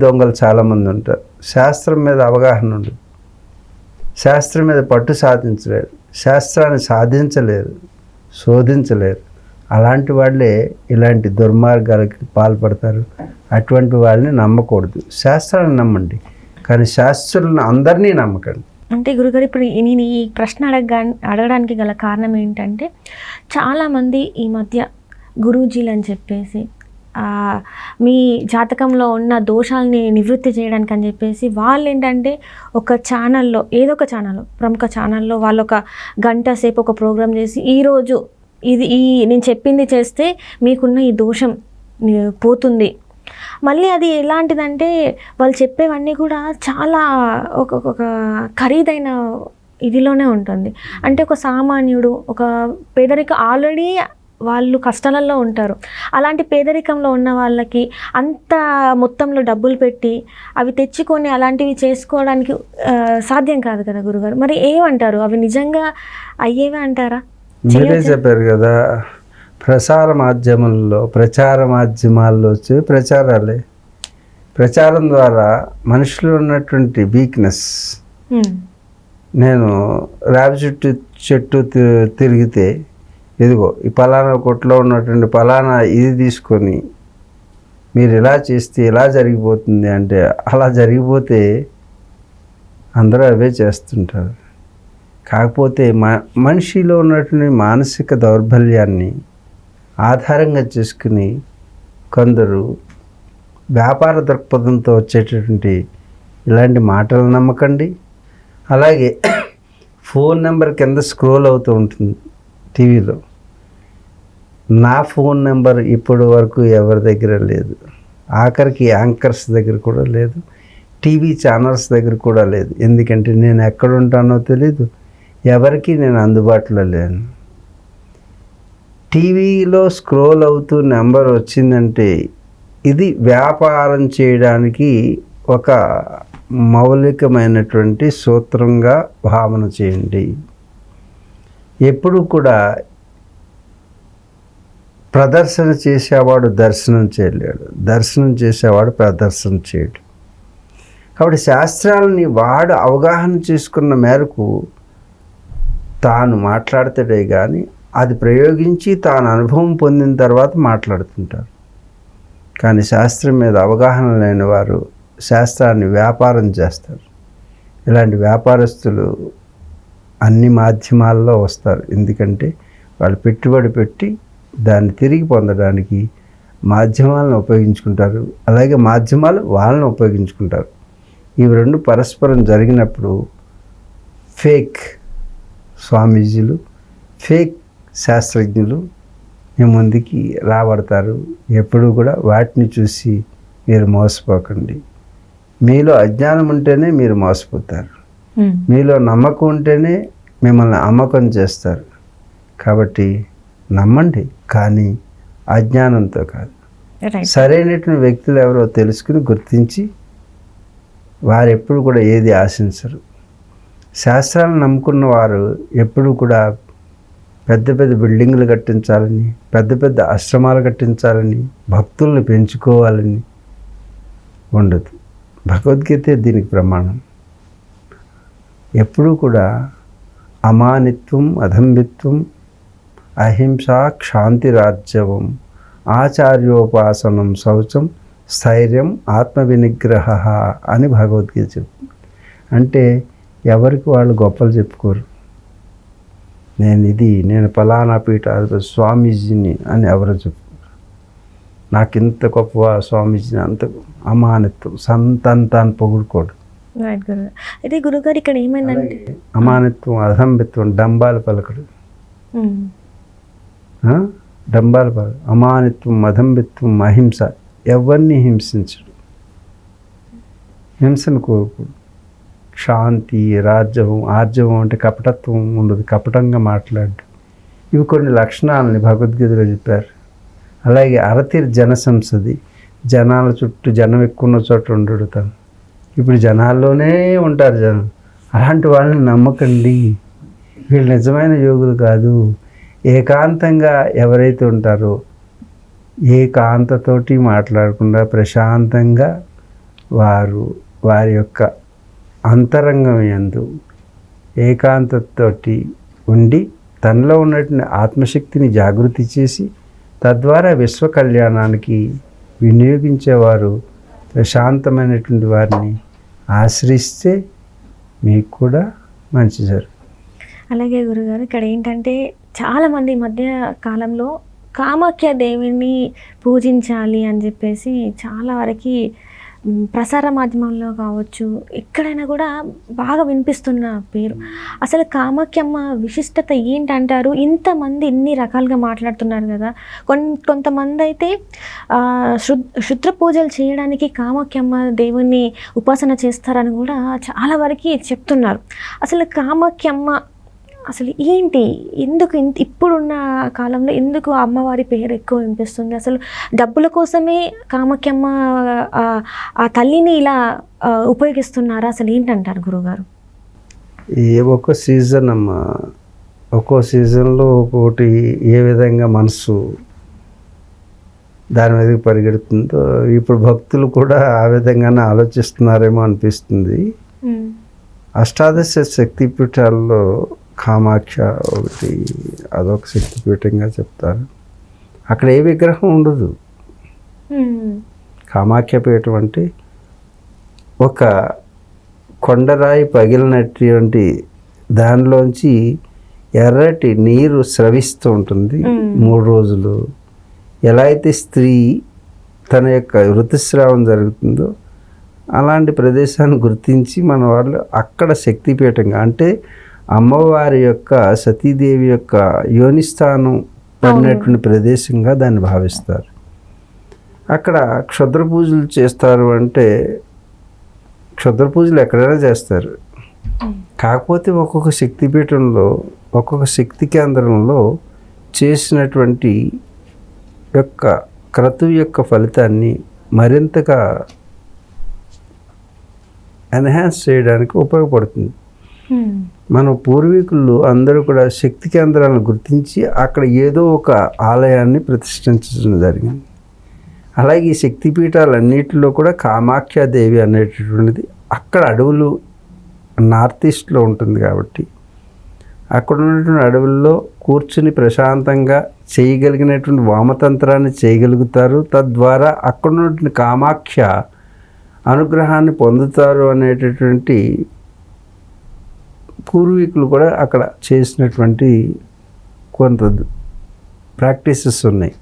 దొంగలు చాలామంది ఉంటారు. శాస్త్రం మీద అవగాహన ఉండదు, శాస్త్రం మీద పట్టు సాధించలేరు, శాస్త్రాన్ని సాధించలేరు, శోధించలేరు. అలాంటి వాళ్ళే ఇలాంటి దుర్మార్గాలకి పాల్పడతారు. అటువంటి వాళ్ళని నమ్మకూడదు. శాస్త్రాన్ని నమ్మండి, కానీ శాస్త్రులను అందరినీ నమ్మకండి. అంటే గురుగారు, ఇప్పుడు నేను ఈ ప్రశ్న అడగడానికి గల కారణం ఏంటంటే, చాలామంది ఈ మధ్య గురూజీలు అని చెప్పేసి మీ జాతకంలో ఉన్న దోషాలని నివృత్తి చేయడానికి అని చెప్పేసి వాళ్ళు ఏంటంటే ఒక ఛానల్లో, ఏదో ఒక ఛానల్లో, ప్రముఖ ఛానల్లో వాళ్ళు ఒక గంట సేపు ఒక ప్రోగ్రాం చేసి ఈరోజు నేను చెప్పింది చేస్తే మీకున్న ఈ దోషం పోతుంది. మళ్ళీ అది ఎలాంటిదంటే వాళ్ళు చెప్పేవన్నీ కూడా చాలా ఒక ఖరీదైన ఇదిలోనే ఉంటుంది. అంటే ఒక సామాన్యుడు, ఒక ఆల్రెడీ వాళ్ళు కష్టాలలో ఉంటారు. అలాంటి పేదరికంలో ఉన్న వాళ్ళకి అంత మొత్తంలో డబ్బులు పెట్టి అవి తెచ్చుకొని అలాంటివి చేసుకోవడానికి సాధ్యం కాదు కదా గురుగారు. మరి ఏమంటారు, అవి నిజంగా అయ్యేవే అంటారా? మీరే చెప్పారు కదా, ప్రచార మాధ్యమాల్లో వచ్చే ప్రచారాలే. ప్రచారం ద్వారా మనుషులు ఉన్నటువంటి వీక్నెస్, నేను రావి చెట్టు తిరిగితే ఇదిగో ఈ పలానా కొట్లో ఉన్నటువంటి పలానా ఇది తీసుకొని మీరు ఇలా చేస్తే ఇలా జరిగిపోతుంది అంటే, అలా జరిగిపోతే అందరూ అవే చేస్తుంటారు. కాకపోతే మనిషిలో ఉన్నటువంటి మానసిక దౌర్బల్యాన్ని ఆధారంగా చేసుకుని కొందరు వ్యాపార దృక్పథంతో వచ్చేటటువంటి ఇలాంటి మాటలు నమ్మకండి. అలాగే ఫోన్ నెంబర్ కింద స్క్రోల్ అవుతూ ఉంటుంది టీవీలో. నా ఫోన్ నెంబర్ ఇప్పటి వరకు ఎవరి దగ్గర లేదు, ఆఖరికి యాంకర్స్ దగ్గర కూడా లేదు, టీవీ ఛానల్స్ దగ్గర కూడా లేదు. ఎందుకంటే నేను ఎక్కడ ఉంటానో తెలీదు, ఎవరికి నేను అందుబాటులో లేను. టీవీలో స్క్రోల్ అవుతూ నెంబర్ వచ్చిందంటే ఇది వ్యాపారం చేయడానికి ఒక మౌలికమైనటువంటి సూత్రంగా భావన చేయండి. ఎప్పుడు కూడా ప్రదర్శన చేసేవాడు దర్శనం చేయలేడు, దర్శనం చేసేవాడు ప్రదర్శన చేయడు. కాబట్టి శాస్త్రాలని వాడు అవగాహన చేసుకున్న మేరకు తాను మాట్లాడతాడే కానీ అది ప్రయోగించి తాను అనుభవం పొందిన తర్వాత మాట్లాడుతుంటారు. కానీ శాస్త్రం మీద అవగాహన లేని వారు శాస్త్రాన్ని వ్యాపారం చేస్తారు. ఇలాంటి వ్యాపారస్తులు అన్ని మాధ్యమాల్లో వస్తారు. ఎందుకంటే వాళ్ళు పెట్టుబడి పెట్టి దాన్ని తిరిగి పొందడానికి మాధ్యమాలను ఉపయోగించుకుంటారు, అలాగే మాధ్యమాలు వాళ్ళని ఉపయోగించుకుంటారు. ఇవి రెండు పరస్పరం జరిగినప్పుడు ఫేక్ స్వామీజీలు, ఫేక్ శాస్త్రజ్ఞులు మీ ముందుకి రాబడతారు. ఎప్పుడూ కూడా వాటిని చూసి మీరు మోసపోకండి. మీలో అజ్ఞానం ఉంటేనే మీరు మోసపోతారు, మీలో నమ్మకం ఉంటేనే మిమ్మల్ని అమ్మకం చేస్తారు. కాబట్టి నమ్మండి, కానీ అజ్ఞానంతో కాదు. సరైనటువంటి వ్యక్తులు ఎవరో తెలుసుకుని గుర్తించి వారు ఎప్పుడు కూడా ఏది ఆశించరు. శాస్త్రాలను నమ్ముకున్న వారు ఎప్పుడు కూడా పెద్ద పెద్ద బిల్డింగులు కట్టించాలని, పెద్ద పెద్ద ఆశ్రమాలు కట్టించాలని, భక్తుల్ని పెంచుకోవాలని ఉండదు. భగవద్గీత దీనికి ప్రమాణం. ఎప్పుడూ కూడా అమానిత్వం, అధంబిత్వం, అహింస, క్షాంతిరాజ్యవం, ఆచార్యోపాసనం, శౌచం, స్థైర్యం, ఆత్మవినిగ్రహ అని భగవద్గీత చెప్తుంది. అంటే ఎవరికి వాళ్ళు గొప్పలు చెప్పుకోరు. నేను ఫలానా పీఠ స్వామీజీని అని ఎవరు చెప్పుకోరు. నాకు ఇంత గొప్ప స్వామీజీని, అంత అమానిత్వం, సంతంతాన్ని పొగుడుకోడు. అయితే గురుగారు ఇక్కడ ఏమైందంటే అమానిత్వం, అధంబిత్వం, డంబాలు పలకడు. డంబాలు పలకడు. అమానిత్వం, అధంబిత్వం, అహింస, ఎవరిని హింసించడు, హింసను కోరుకోడు. శాంతి, రాజ్యవం, ఆర్జవం అంటే కపటత్వం ఉండదు, కపటంగా మాట్లాడు. ఇవి కొన్ని లక్షణాలని భగవద్గీతలో చెప్పారు. అలాగే అరతిర్ జనసంసది, జనాల చుట్టూ జనం ఎక్కువ ఉన్న చోట ఉండడు తను. ఇప్పుడు జనాల్లోనే ఉంటారు జనం. అలాంటి వాళ్ళని నమ్మకండి, వీళ్ళు నిజమైన యోగులు కాదు. ఏకాంతంగా ఎవరైతే ఉంటారో ఏకాంతతోటి మాట్లాడకుండా ప్రశాంతంగా వారి యొక్క అంతరంగం యందు ఏకాంతతోటి ఉండి తనలో ఉన్నటువంటి ఆత్మశక్తిని జాగృతి చేసి తద్వారా విశ్వ కళ్యాణానికి వినియోగించేవారు ప్రశాంతమైనటువంటి వారిని ఆశ్రయిస్తే మీకు కూడా మంచి జరుగుతుంది. అలాగే గురుగారు, ఇక్కడ ఏంటంటే చాలామంది ఈ మధ్య కాలంలో కామాఖ్య దేవిని పూజించాలి అని చెప్పేసి చాలా వరకు ప్రసార మాధ్యమంలో కావచ్చు, ఎక్కడైనా కూడా బాగా వినిపిస్తున్న పేరు. అసలు కామాఖ్యమ్మ విశిష్టత ఏంటంటారు? ఇంతమంది ఇన్ని రకాలుగా మాట్లాడుతున్నారు కదా. కొంతమంది అయితే శుద్ర పూజలు చేయడానికి కామాఖ్యమ్మ దేవుని ఉపాసన చేస్తారని కూడా చాలా వరకు చెప్తున్నారు. అసలు కామాఖ్యమ్మ అసలు ఏంటి, ఎందుకు ఇప్పుడున్న కాలంలో ఎందుకు అమ్మవారి పేరు ఎక్కువ వినిపిస్తుంది? అసలు డబ్బుల కోసమే కామాఖ్యమ్మ ఆ తల్లిని ఇలా ఉపయోగిస్తున్నారా? అసలు ఏంటంటారు గురుగారు? ఒక్కో సీజన్ అమ్మ, ఒక్కో సీజన్లో ఒక్కొక్కటి ఏ విధంగా మనసు దాని మీదకి పరిగెడుతుందో ఇప్పుడు భక్తులు కూడా ఆ విధంగానే ఆలోచిస్తున్నారేమో అనిపిస్తుంది. అష్టాదశ శక్తిపీఠాల్లో కామాఖ్య ఒకటి, అదొక శక్తిపీఠంగా చెప్తారు. అక్కడ ఏ విగ్రహం ఉండదు. కామాఖ్య పీఠం అంటే ఒక కొండరాయి పగిలినటువంటి దానిలోంచి ఎర్రటి నీరు స్రవిస్తూ ఉంటుంది 3 రోజులు. ఎలా అయితే స్త్రీ తన యొక్క ఋతుస్రావం జరుగుతుందో అలాంటి ప్రదేశాన్ని గుర్తించి మన వాళ్ళు అక్కడ శక్తిపీఠంగా, అంటే అమ్మవారి యొక్క సతీదేవి యొక్క యోనిస్థానం పడినటువంటి ప్రదేశంగా దాన్ని భావిస్తారు. అక్కడ క్షుద్ర పూజలు చేస్తారు అంటే క్షుద్ర పూజలు ఎక్కడైనా చేస్తారు. కాకపోతే ఒక్కొక్క శక్తిపీఠంలో ఒక్కొక్క శక్తి కేంద్రంలో చేసినటువంటి యొక్క క్రతువు యొక్క ఫలితాన్ని మరింతగా ఎన్హాన్స్ చేయడానికి ఉపయోగపడుతుంది. మన పూర్వీకులు అందరూ కూడా శక్తి కేంద్రాలను గుర్తించి అక్కడ ఏదో ఒక ఆలయాన్ని ప్రతిష్ఠించడం జరిగింది. అలాగే ఈ శక్తిపీఠాలన్నిటిలో కూడా కామాఖ్యాదేవి అనేటటువంటిది అక్కడ అడవులు నార్త్ ఈస్ట్లో ఉంటుంది కాబట్టి అక్కడ ఉన్నటువంటి అడవుల్లో కూర్చుని ప్రశాంతంగా చేయగలిగినటువంటి వామతంత్రాన్ని చేయగలుగుతారు. తద్వారా అక్కడ ఉన్నటువంటి కామాఖ్య అనుగ్రహాన్ని పొందుతారు అనేటటువంటి పూర్వీకులు కూడా అక్కడ చేసినటువంటి కొంత ప్రాక్టీసెస్ ఉన్నాయి.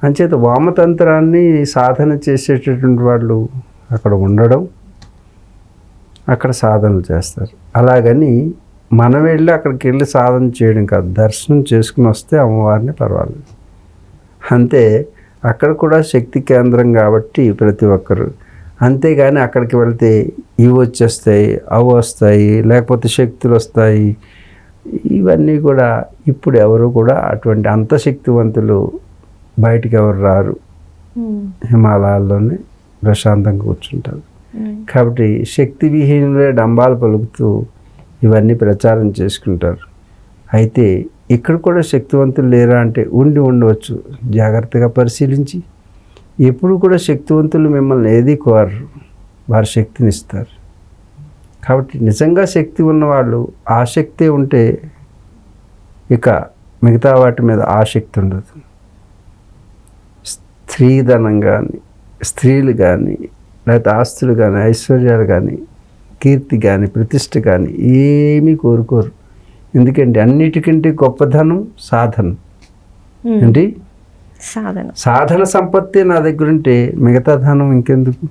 అంచేత వామతంత్రాన్ని సాధన చేసేటటువంటి వాళ్ళు అక్కడ ఉండడం, అక్కడ సాధనలు చేస్తారు. అలాగని మనం వెళ్ళి అక్కడికి వెళ్ళి సాధన చేయడం కాదు, దర్శనం చేసుకుని వస్తే అమ్మవారిని పర్వాలేదు అంతే. అక్కడ కూడా శక్తి కేంద్రం కాబట్టి ప్రతి ఒక్కరు, అంతేగాని అక్కడికి వెళ్తే ఇవి వచ్చేస్తాయి, అవి వస్తాయి, లేకపోతే శక్తులు వస్తాయి, ఇవన్నీ కూడా ఇప్పుడు ఎవరు కూడా అటువంటి అంత శక్తివంతులు బయటికి ఎవరు రారు. హిమాలయాల్లోనే ప్రశాంతంగా కూర్చుంటారు. కాబట్టి శక్తి విహీనులే డంబాలు పలుకుతూ ఇవన్నీ ప్రచారం చేసుకుంటారు. అయితే ఇక్కడ కూడా శక్తివంతులు లేరా అంటే ఉండవచ్చు. జాగ్రత్తగా పరిశీలించి ఎప్పుడు కూడా శక్తివంతులు మిమ్మల్ని ఏది కోరరు, వారి శక్తిని ఇస్తారు. కాబట్టి నిజంగా శక్తి ఉన్నవాళ్ళు ఆ శక్తి ఉంటే ఇక మిగతా వాటి మీద ఆసక్తి ఉండదు. స్త్రీధనం కానీ, స్త్రీలు కానీ, లేకపోతే ఆస్తులు కానీ, ఐశ్వర్యాలు కానీ, కీర్తి కానీ, ప్రతిష్ట కానీ ఏమీ కోరుకోరు. ఎందుకంటే అన్నిటికంటే గొప్పధనం సాధన. ఏంటి సాధన సంపత్తి నా దగ్గర ఉంటే మిగతా ధనం ఇంకెందుకు.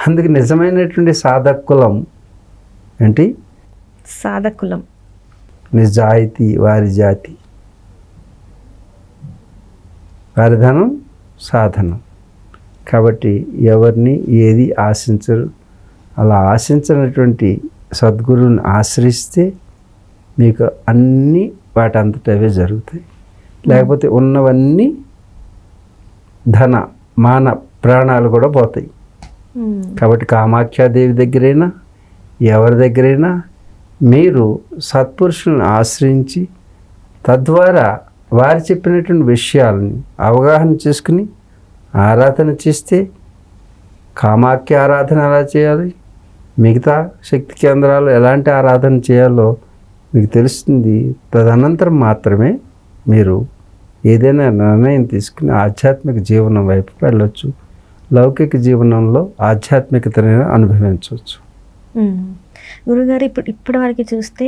అందుకు నిజమైనటువంటి సాధకులం ఏంటి, సాధకులం, నిజాయితీ, వారి జాతి, వారి ధనం సాధనం. కాబట్టి ఎవరిని ఏది ఆశించరు. అలా ఆశించినటువంటి సద్గురువుని ఆశ్రయిస్తే మీకు అన్నీ వాటంతట అవే జరుగుతాయి. లేకపోతే ఉన్నవన్నీ ధన మాన ప్రాణాలు కూడా పోతాయి. కాబట్టి కామాఖ్యాదేవి దగ్గరైనా ఎవరి దగ్గరైనా మీరు సత్పురుషులను ఆశ్రయించి తద్వారా వారు చెప్పినటువంటి విషయాలని అవగాహన చేసుకుని ఆరాధన చేస్తే కామాఖ్య ఆరాధన ఎలా చేయాలి, మిగతా శక్తి కేంద్రాలు ఎలాంటి ఆరాధన చేయాలో మీకు తెలుస్తుంది. తదనంతరం మాత్రమే మీరు ఏదైనా నిర్ణయం తీసుకుని ఆధ్యాత్మిక జీవనం వైపు వెళ్ళొచ్చు, లౌకిక జీవనంలో ఆధ్యాత్మికతను అనుభవించవచ్చు. గురుగారు, ఇప్పటి వరకు చూస్తే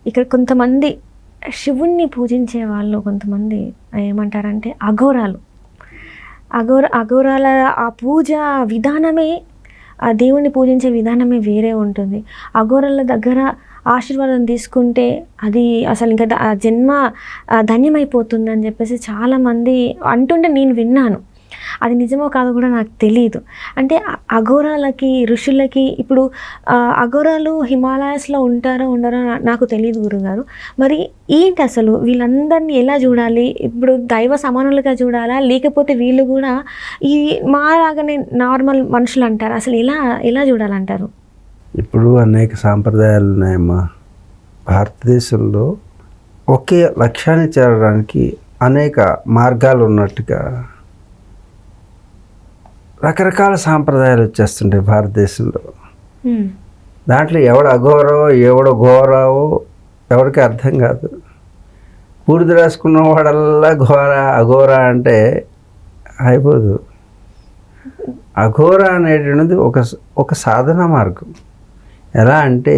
ఇక్కడ కొంతమంది శివుణ్ణి పూజించే వాళ్ళు కొంతమంది ఏమంటారంటే అఘోరాల ఆ పూజ విధానమే, ఆ దేవుణ్ణి పూజించే విధానమే వేరే ఉంటుంది. అఘోరాల దగ్గర ఆశీర్వాదం తీసుకుంటే అది అసలు ఇంకా ఆ జన్మ ధన్యమైపోతుందని చెప్పేసి చాలామంది అంటుంటే నేను విన్నాను. అది నిజమో కాదో కూడా నాకు తెలియదు. అంటే అఘోరాలకి ఋషులకి ఇప్పుడు అఘోరాలు హిమాలయాస్లో ఉంటారో ఉండరో నాకు తెలియదు గురుగారు. మరి ఏంటి అసలు వీళ్ళందరినీ ఎలా చూడాలి? ఇప్పుడు దైవ సమానులుగా చూడాలా, లేకపోతే వీళ్ళు కూడా ఈ మాలాగానే నార్మల్ మనుషులు అంటారు? అసలు ఎలా చూడాలంటారు? ఇప్పుడు అనేక సాంప్రదాయాలు ఉన్నాయమ్మా. భారతదేశంలో ఒకే లక్ష్యాన్ని చేరడానికి అనేక మార్గాలు ఉన్నట్టుగా రకరకాల సాంప్రదాయాలు వచ్చేస్తుంటాయి భారతదేశంలో. దాంట్లో ఎవడు అఘోరో ఎవడు ఘోరావో ఎవరికి అర్థం కాదు. బూడిద రాసుకున్న వాడల్లా అఘోరా అంటే అయిపోదు. అఘోరా అనేటువంటిది ఒక సాధన మార్గం. ఎలా అంటే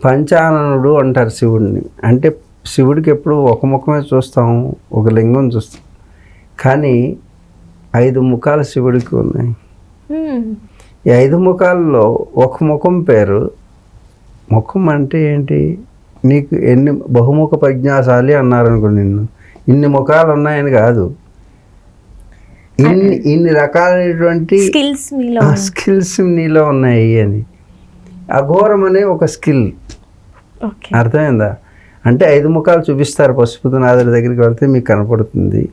పంచాననుడు అంటారు శివుడిని. అంటే శివుడికి ఎప్పుడు ఒక ముఖమే చూస్తాం, ఒక లింగం చూస్తాం. కానీ 5 ముఖాలు శివుడికి ఉన్నాయి. ఈ 5 ముఖాల్లో ఒక ముఖం పేరు, ముఖం అంటే ఏంటి, నీకు ఎన్ని బహుముఖ ప్రజ్ఞాశాలి అన్నారు అనుకో, నిన్ను ఇన్ని ముఖాలు ఉన్నాయని కాదు, ఇన్ని రకాలైనటువంటి స్కిల్స్ నీలో ఉన్నాయి అని. అఘోరం అనే ఒక స్కిల్, అర్థమైందా? అంటే 5 ముఖాలు చూపిస్తారు. పశుపతినాథుడి దగ్గరికి వెళ్తే మీకు కనపడుతుంది.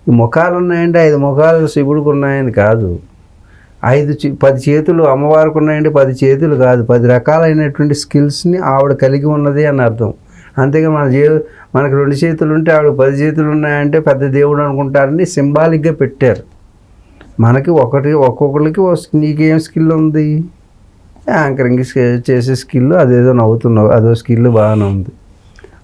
ఈ ముఖాలు ఉన్నాయంటే 5 ముఖాలు శివుడికి ఉన్నాయని కాదు. 10 చేతులు అమ్మవారికి ఉన్నాయంటే 10 చేతులు కాదు, 10 రకాలైనటువంటి స్కిల్స్ని ఆవిడ కలిగి ఉన్నది అని అర్థం. అంతేగా మనకు 2 చేతులు ఉంటే ఆవిడ 10 చేతులు ఉన్నాయంటే పెద్ద దేవుడు అనుకుంటారని సింబాలిక్గా పెట్టారు. మనకి ఒక్కొక్కరికి నీకేం స్కిల్ ఉంది, యాంకరింగ్ చేసే స్కిల్, అదేదో నవ్వుతున్నావు, అదో స్కిల్ బాగానే ఉంది.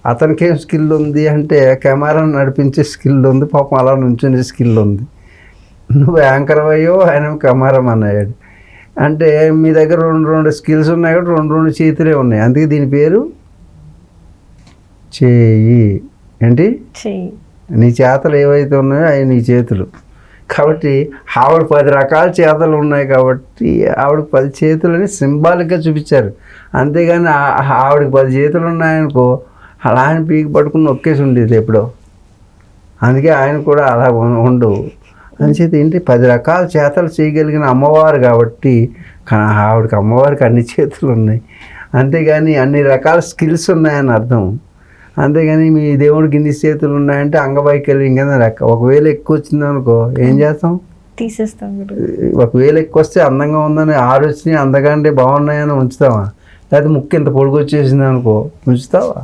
అతనికి ఏం స్కిల్ ఉంది అంటే కెమెరాను నడిపించే స్కిల్ ఉంది, పాపం అలా నుంచునే స్కిల్ ఉంది. నువ్వు యాంకర్ అయ్యో, ఆయన కెమెరామన్ అయ్యాడు. అంటే మీ దగ్గర 2 స్కిల్స్ ఉన్నాయి కాబట్టి 2 చేతులే ఉన్నాయి. అందుకే దీని పేరు చేయి. ఏంటి? నీ చేతలు ఏవైతే ఉన్నాయో అవి నీ చేతులు. కాబట్టి ఆవిడ 10 రకాల చేతలు ఉన్నాయి కాబట్టి ఆవిడకి 10 చేతులని సింబాలిక్గా చూపించారు. అంతేగాని ఆవిడకి 10 చేతులు ఉన్నాయనుకో, అలా ఆయన పీకి పట్టుకుని నొక్కేసి ఉండేది ఎప్పుడో. అందుకే ఆయన కూడా అలా ఉండవు. అంచేత ఏంటి 10 రకాల చేతలు చేయగలిగిన అమ్మవారు కాబట్టి ఆవిడకి అమ్మవారికి అన్ని చేతులు ఉన్నాయి. అంతేగాని అన్ని రకాల స్కిల్స్ ఉన్నాయని అర్థం. అంతేగాని మీ దేవుడికి ఇన్ని చేతులు ఉన్నాయంటే అంగవైకల్యం కింద లెక్క. ఒకవేళ ఎక్కువ వచ్చిందనుకో ఏం చేస్తాం? తీసేస్తాం. ఒకవేళ ఎక్కువ వస్తే అందంగా ఉందని 6 వచ్చినాయి అందకంటే బాగున్నాయని ఉంచుతావా? లేకపోతే ముక్కు ఇంత పొడుగు వచ్చేసింది అనుకో ఉంచుతావా?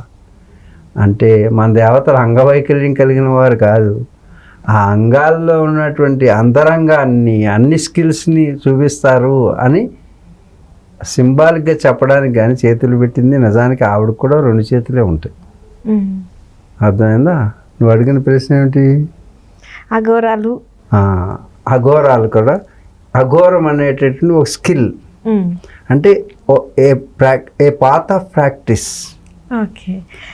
అంటే మన దేవతలు అంగవైకల్యం కలిగిన వారు కాదు. ఆ అంగాల్లో ఉన్నటువంటి అంతరంగాన్ని, అన్ని స్కిల్స్ని చూపిస్తారు అని సింబాలిక్గా చెప్పడానికి కానీ చేతులు పెట్టింది. నిజానికి ఆవిడకు కూడా 2 చేతులే ఉంటాయి. అర్థమైందా? నువ్వు అడిగిన ప్రశ్న ఏమిటి? అఘోరాలు కూడా, అఘోరం అనేటటువంటి ఒక స్కిల్, అంటే ఏ పాత్ ఆఫ్ ప్రాక్టీస్.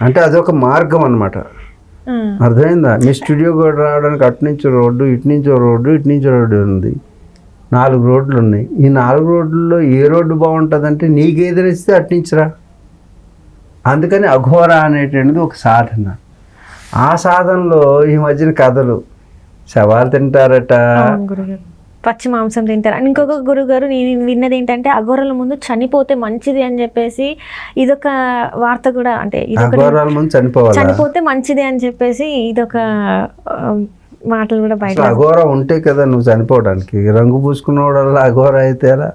అంటే అదొక మార్గం అన్నమాట. అర్థమైందా? మీ స్టూడియో కూడా రావడానికి అటు నుంచి రోడ్డు, ఇటు నుంచి రోడ్డు, ఇటు నుంచి రోడ్డు ఉంది. 4 రోడ్లు ఉన్నాయి. ఈ 4 రోడ్లలో ఏ రోడ్డు బాగుంటుందంటే నీకు ఏది నచ్చితే అటు నుంచి రా. అందుకని అఘోర అనేటువంటిది ఒక సాధన. ఆ సాధనలో ఈ మధ్యన కథలు, శవాలు తింటారట, పచ్చి మాంసం తింటారు. ఇంకొక గురుగారు నేను విన్నది ఏంటంటే అఘోరాల ముందు చనిపోతే మంచిది అని చెప్పేసి ఇదొక వార్త కూడా, అంటే అఘోరాల ముందు చనిపోతే మంచిది అని చెప్పేసి ఇదొక మాటలు కూడా బయట అసలు అఘోర ఉంటే కదా నువ్వు చనిపోవడానికి. రంగు పూసుకున్నవాడల్లా అఘోర అయితే ఎలా?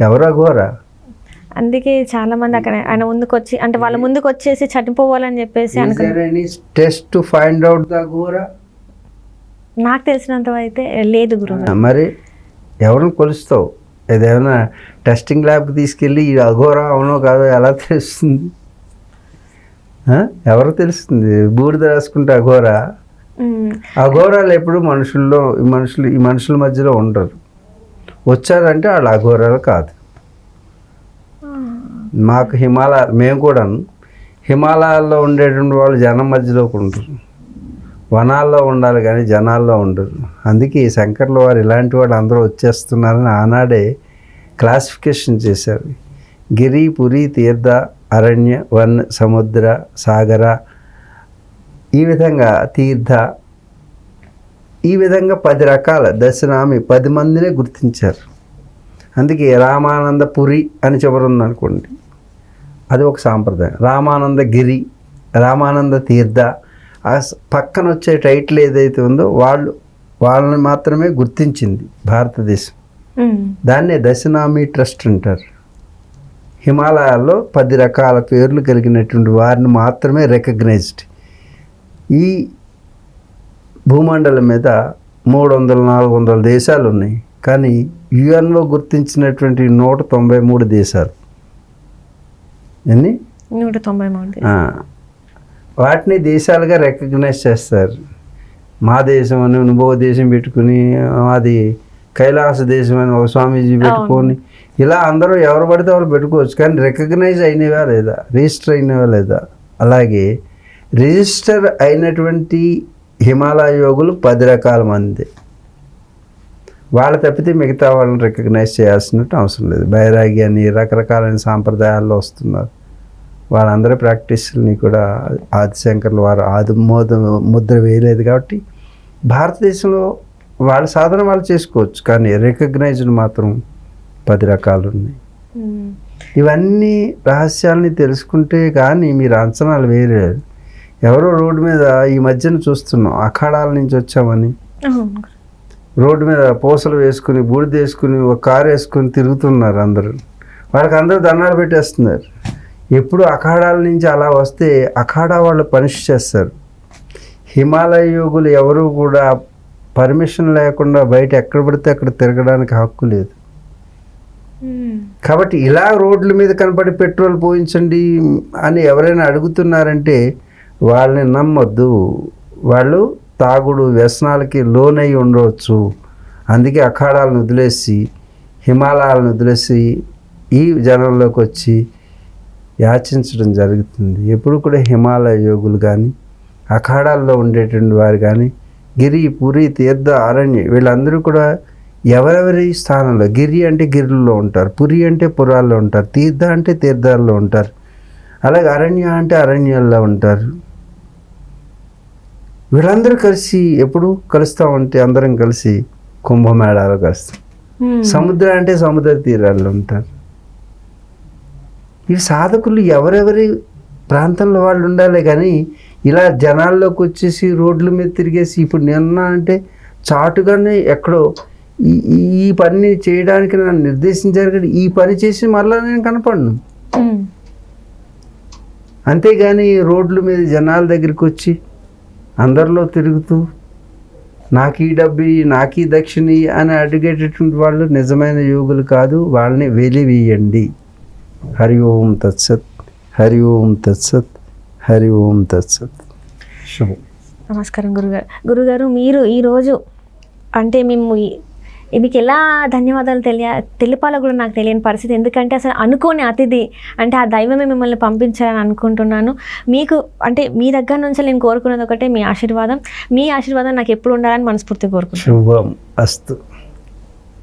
ఎవరు అఘోర? అందుకే చాలా మంది అక్కడ ఆయన ముందుకు వచ్చి అంటే వాళ్ళ ముందుకు వచ్చేసి చనిపోవాలని చెప్పేసి అనుకున్నారు. Test to find out the Aghora? నాకు తెలిసినంత అయితే లేదు గురువు. మరి ఎవరిని కొలుస్తావు? ఏదైనా టెస్టింగ్ ల్యాబ్కి తీసుకెళ్ళి ఈ అఘోర అవునో కాదో ఎలా తెలుస్తుంది? ఎవరు తెలుస్తుంది? బూడిద రాసుకుంటే అఘోర? అఘోరాలు ఎప్పుడు ఈ మనుషుల మధ్యలో ఉండరు. వచ్చారంటే వాళ్ళు అఘోరాలు కాదు. మాకు మేము కూడా హిమాలయాల్లో ఉండేటువంటి వాళ్ళు జనం మధ్యలోకి ఉండరు. వనాల్లో ఉండాలి కానీ జనాల్లో ఉండరు. అందుకే ఈ శంకర్ల వారు ఇలాంటి వాళ్ళు అందరూ వచ్చేస్తున్నారని ఆనాడే క్లాసిఫికేషన్ చేశారు. గిరి, పురి, తీర్థ, అరణ్య, వన్, సముద్ర, సాగర, ఈ విధంగా తీర్థ, ఈ విధంగా 10 రకాల దశనామి 10 మందినే గుర్తించారు. అందుకే రామానంద పురి అని చివరుంది అనుకోండి, అది ఒక సాంప్రదాయం. రామానంద గిరి, రామానంద తీర్థ, ఆ పక్కన వచ్చే టైటిల్ ఏదైతే ఉందో వాళ్ళని మాత్రమే గుర్తించింది భారతదేశం. దాన్నే దశనామి ట్రస్ట్ అంటారు. హిమాలయాల్లో 10 రకాల పేర్లు కలిగినటువంటి వారిని మాత్రమే రికగ్నైజ్డ్. ఈ భూమండలం మీద 300-400 దేశాలు ఉన్నాయి, కానీ యుఎన్ఓ గుర్తించినటువంటి 193 దేశాలు. ఎన్ని? 193. వాటిని దేశాలుగా రికగ్నైజ్ చేస్తారు. మా దేశం అని ఇంకో దేశం పెట్టుకుని, అది కైలాస దేశం అని ఒక స్వామీజీ పెట్టుకొని, ఇలా అందరూ ఎవరు పడితే వాళ్ళు పెట్టుకోవచ్చు. కానీ రికగ్నైజ్ అయినవా లేదా? రిజిస్టర్ అయినవా లేదా? అలాగే రిజిస్టర్ అయినటువంటి హిమాలయ యోగులు 10 రకాల మంది. వాళ్ళు తప్పితే మిగతా వాళ్ళని రికగ్నైజ్ చేయాల్సినట్టు అవసరం లేదు. బైరాగి అని రకరకాలైన సాంప్రదాయాల్లో వస్తున్నారు. వాళ్ళందరి ప్రాక్టీస్ని కూడా ఆదిశంకర్లు వారు ముద్ర వేయలేదు. కాబట్టి భారతదేశంలో వాళ్ళ సాధన వాళ్ళు చేసుకోవచ్చు, కానీ రికగ్నైజ్డ్ మాత్రం 10 రకాలు ఉన్నాయి. ఇవన్నీ రహస్యాలని తెలుసుకుంటే కానీ మీరు అంచనాలు వేరే. ఎవరో రోడ్డు మీద ఈ మధ్యన చూస్తున్నాం, అఖాడాల నుంచి వచ్చామని రోడ్డు మీద పూసలు వేసుకుని బూడిద వేసుకుని ఒక కారు వేసుకుని తిరుగుతున్నారు అందరూ. వాళ్ళకి అందరూ దండాలు పెట్టేస్తున్నారు. ఎప్పుడు అఖాడాల నుంచి అలా వస్తే అఖాడా వాళ్ళు పనిష్ చేస్తారు. హిమాలయ యోగులు ఎవరు కూడా పర్మిషన్ లేకుండా బయట ఎక్కడ పడితే అక్కడ తిరగడానికి హక్కు లేదు. కాబట్టి ఇలా రోడ్ల మీద కనపడి పెట్రోల్ పోయించండి అని ఎవరైనా అడుగుతున్నారంటే వాళ్ళని నమ్మొద్దు. వాళ్ళు తాగుడు వ్యసనాలకి లోనై ఉండవచ్చు. అందుకే అఖాడాలను వదిలేసి హిమాలయాలను వదిలేసి ఈ జనంలోకి వచ్చి యాచించడం జరుగుతుంది. ఎప్పుడు కూడా హిమాలయ యోగులు కానీ అఖాడాల్లో ఉండేటువంటి వారు కానీ గిరి, పురి, తీర్థ, అరణ్య వీళ్ళందరూ కూడా ఎవరెవరి స్థానంలో, గిరి అంటే గిరిలో ఉంటారు, పురి అంటే పురాల్లో ఉంటారు, తీర్థ అంటే తీర్థాల్లో ఉంటారు, అలాగే అరణ్య అంటే అరణ్యాల్లో ఉంటారు. వీళ్ళందరూ కలిసి ఎప్పుడు కలుస్తామంటే అందరం కలిసి కుంభమేళాలో కలుస్తాం. సముద్రం అంటే సముద్ర తీరాల్లో ఉంటారు. ఈ సాధకులు ఎవరెవరి ప్రాంతంలో వాళ్ళు ఉండాలి, కానీ ఇలా జనాల్లోకి వచ్చేసి రోడ్ల మీద తిరిగేసి ఇప్పుడు నిన్న అంటే చాటుగానే ఎక్కడో ఈ పని చేయడానికి నన్ను నిర్దేశించారు కానీ ఈ పని చేసి మళ్ళీ నేను కనపడను. అంతేగాని రోడ్ల మీద జనాల దగ్గరికి వచ్చి అందరిలో తిరుగుతూ నాకు ఈ డబ్బి, నాకు ఈ దక్షిణి అని అడిగేటటువంటి వాళ్ళు నిజమైన యోగులు కాదు. వాళ్ళని వెలివేయండి. హరి ఓం తత్సత్, హరి ఓం తత్సత్, హరి ఓం తత్సత్. శుభం. నమస్కారం గురుగారు. మీరు ఈరోజు అంటే మేము మీకు ఎలా ధన్యవాదాలు తెలిపాలో కూడా నాకు తెలియని పరిస్థితి. ఎందుకంటే అసలు అనుకోని అతిథి అంటే ఆ దైవమే మిమ్మల్ని పంపించాలని అనుకుంటున్నాను. మీకు అంటే మీ దగ్గర నుంచి నేను కోరుకున్నది ఒకటే, మీ ఆశీర్వాదం. మీ ఆశీర్వాదం నాకు ఎప్పుడు ఉండాలని మనస్ఫూర్తిగా కోరుకుంటున్నాను. శుభం అస్తు.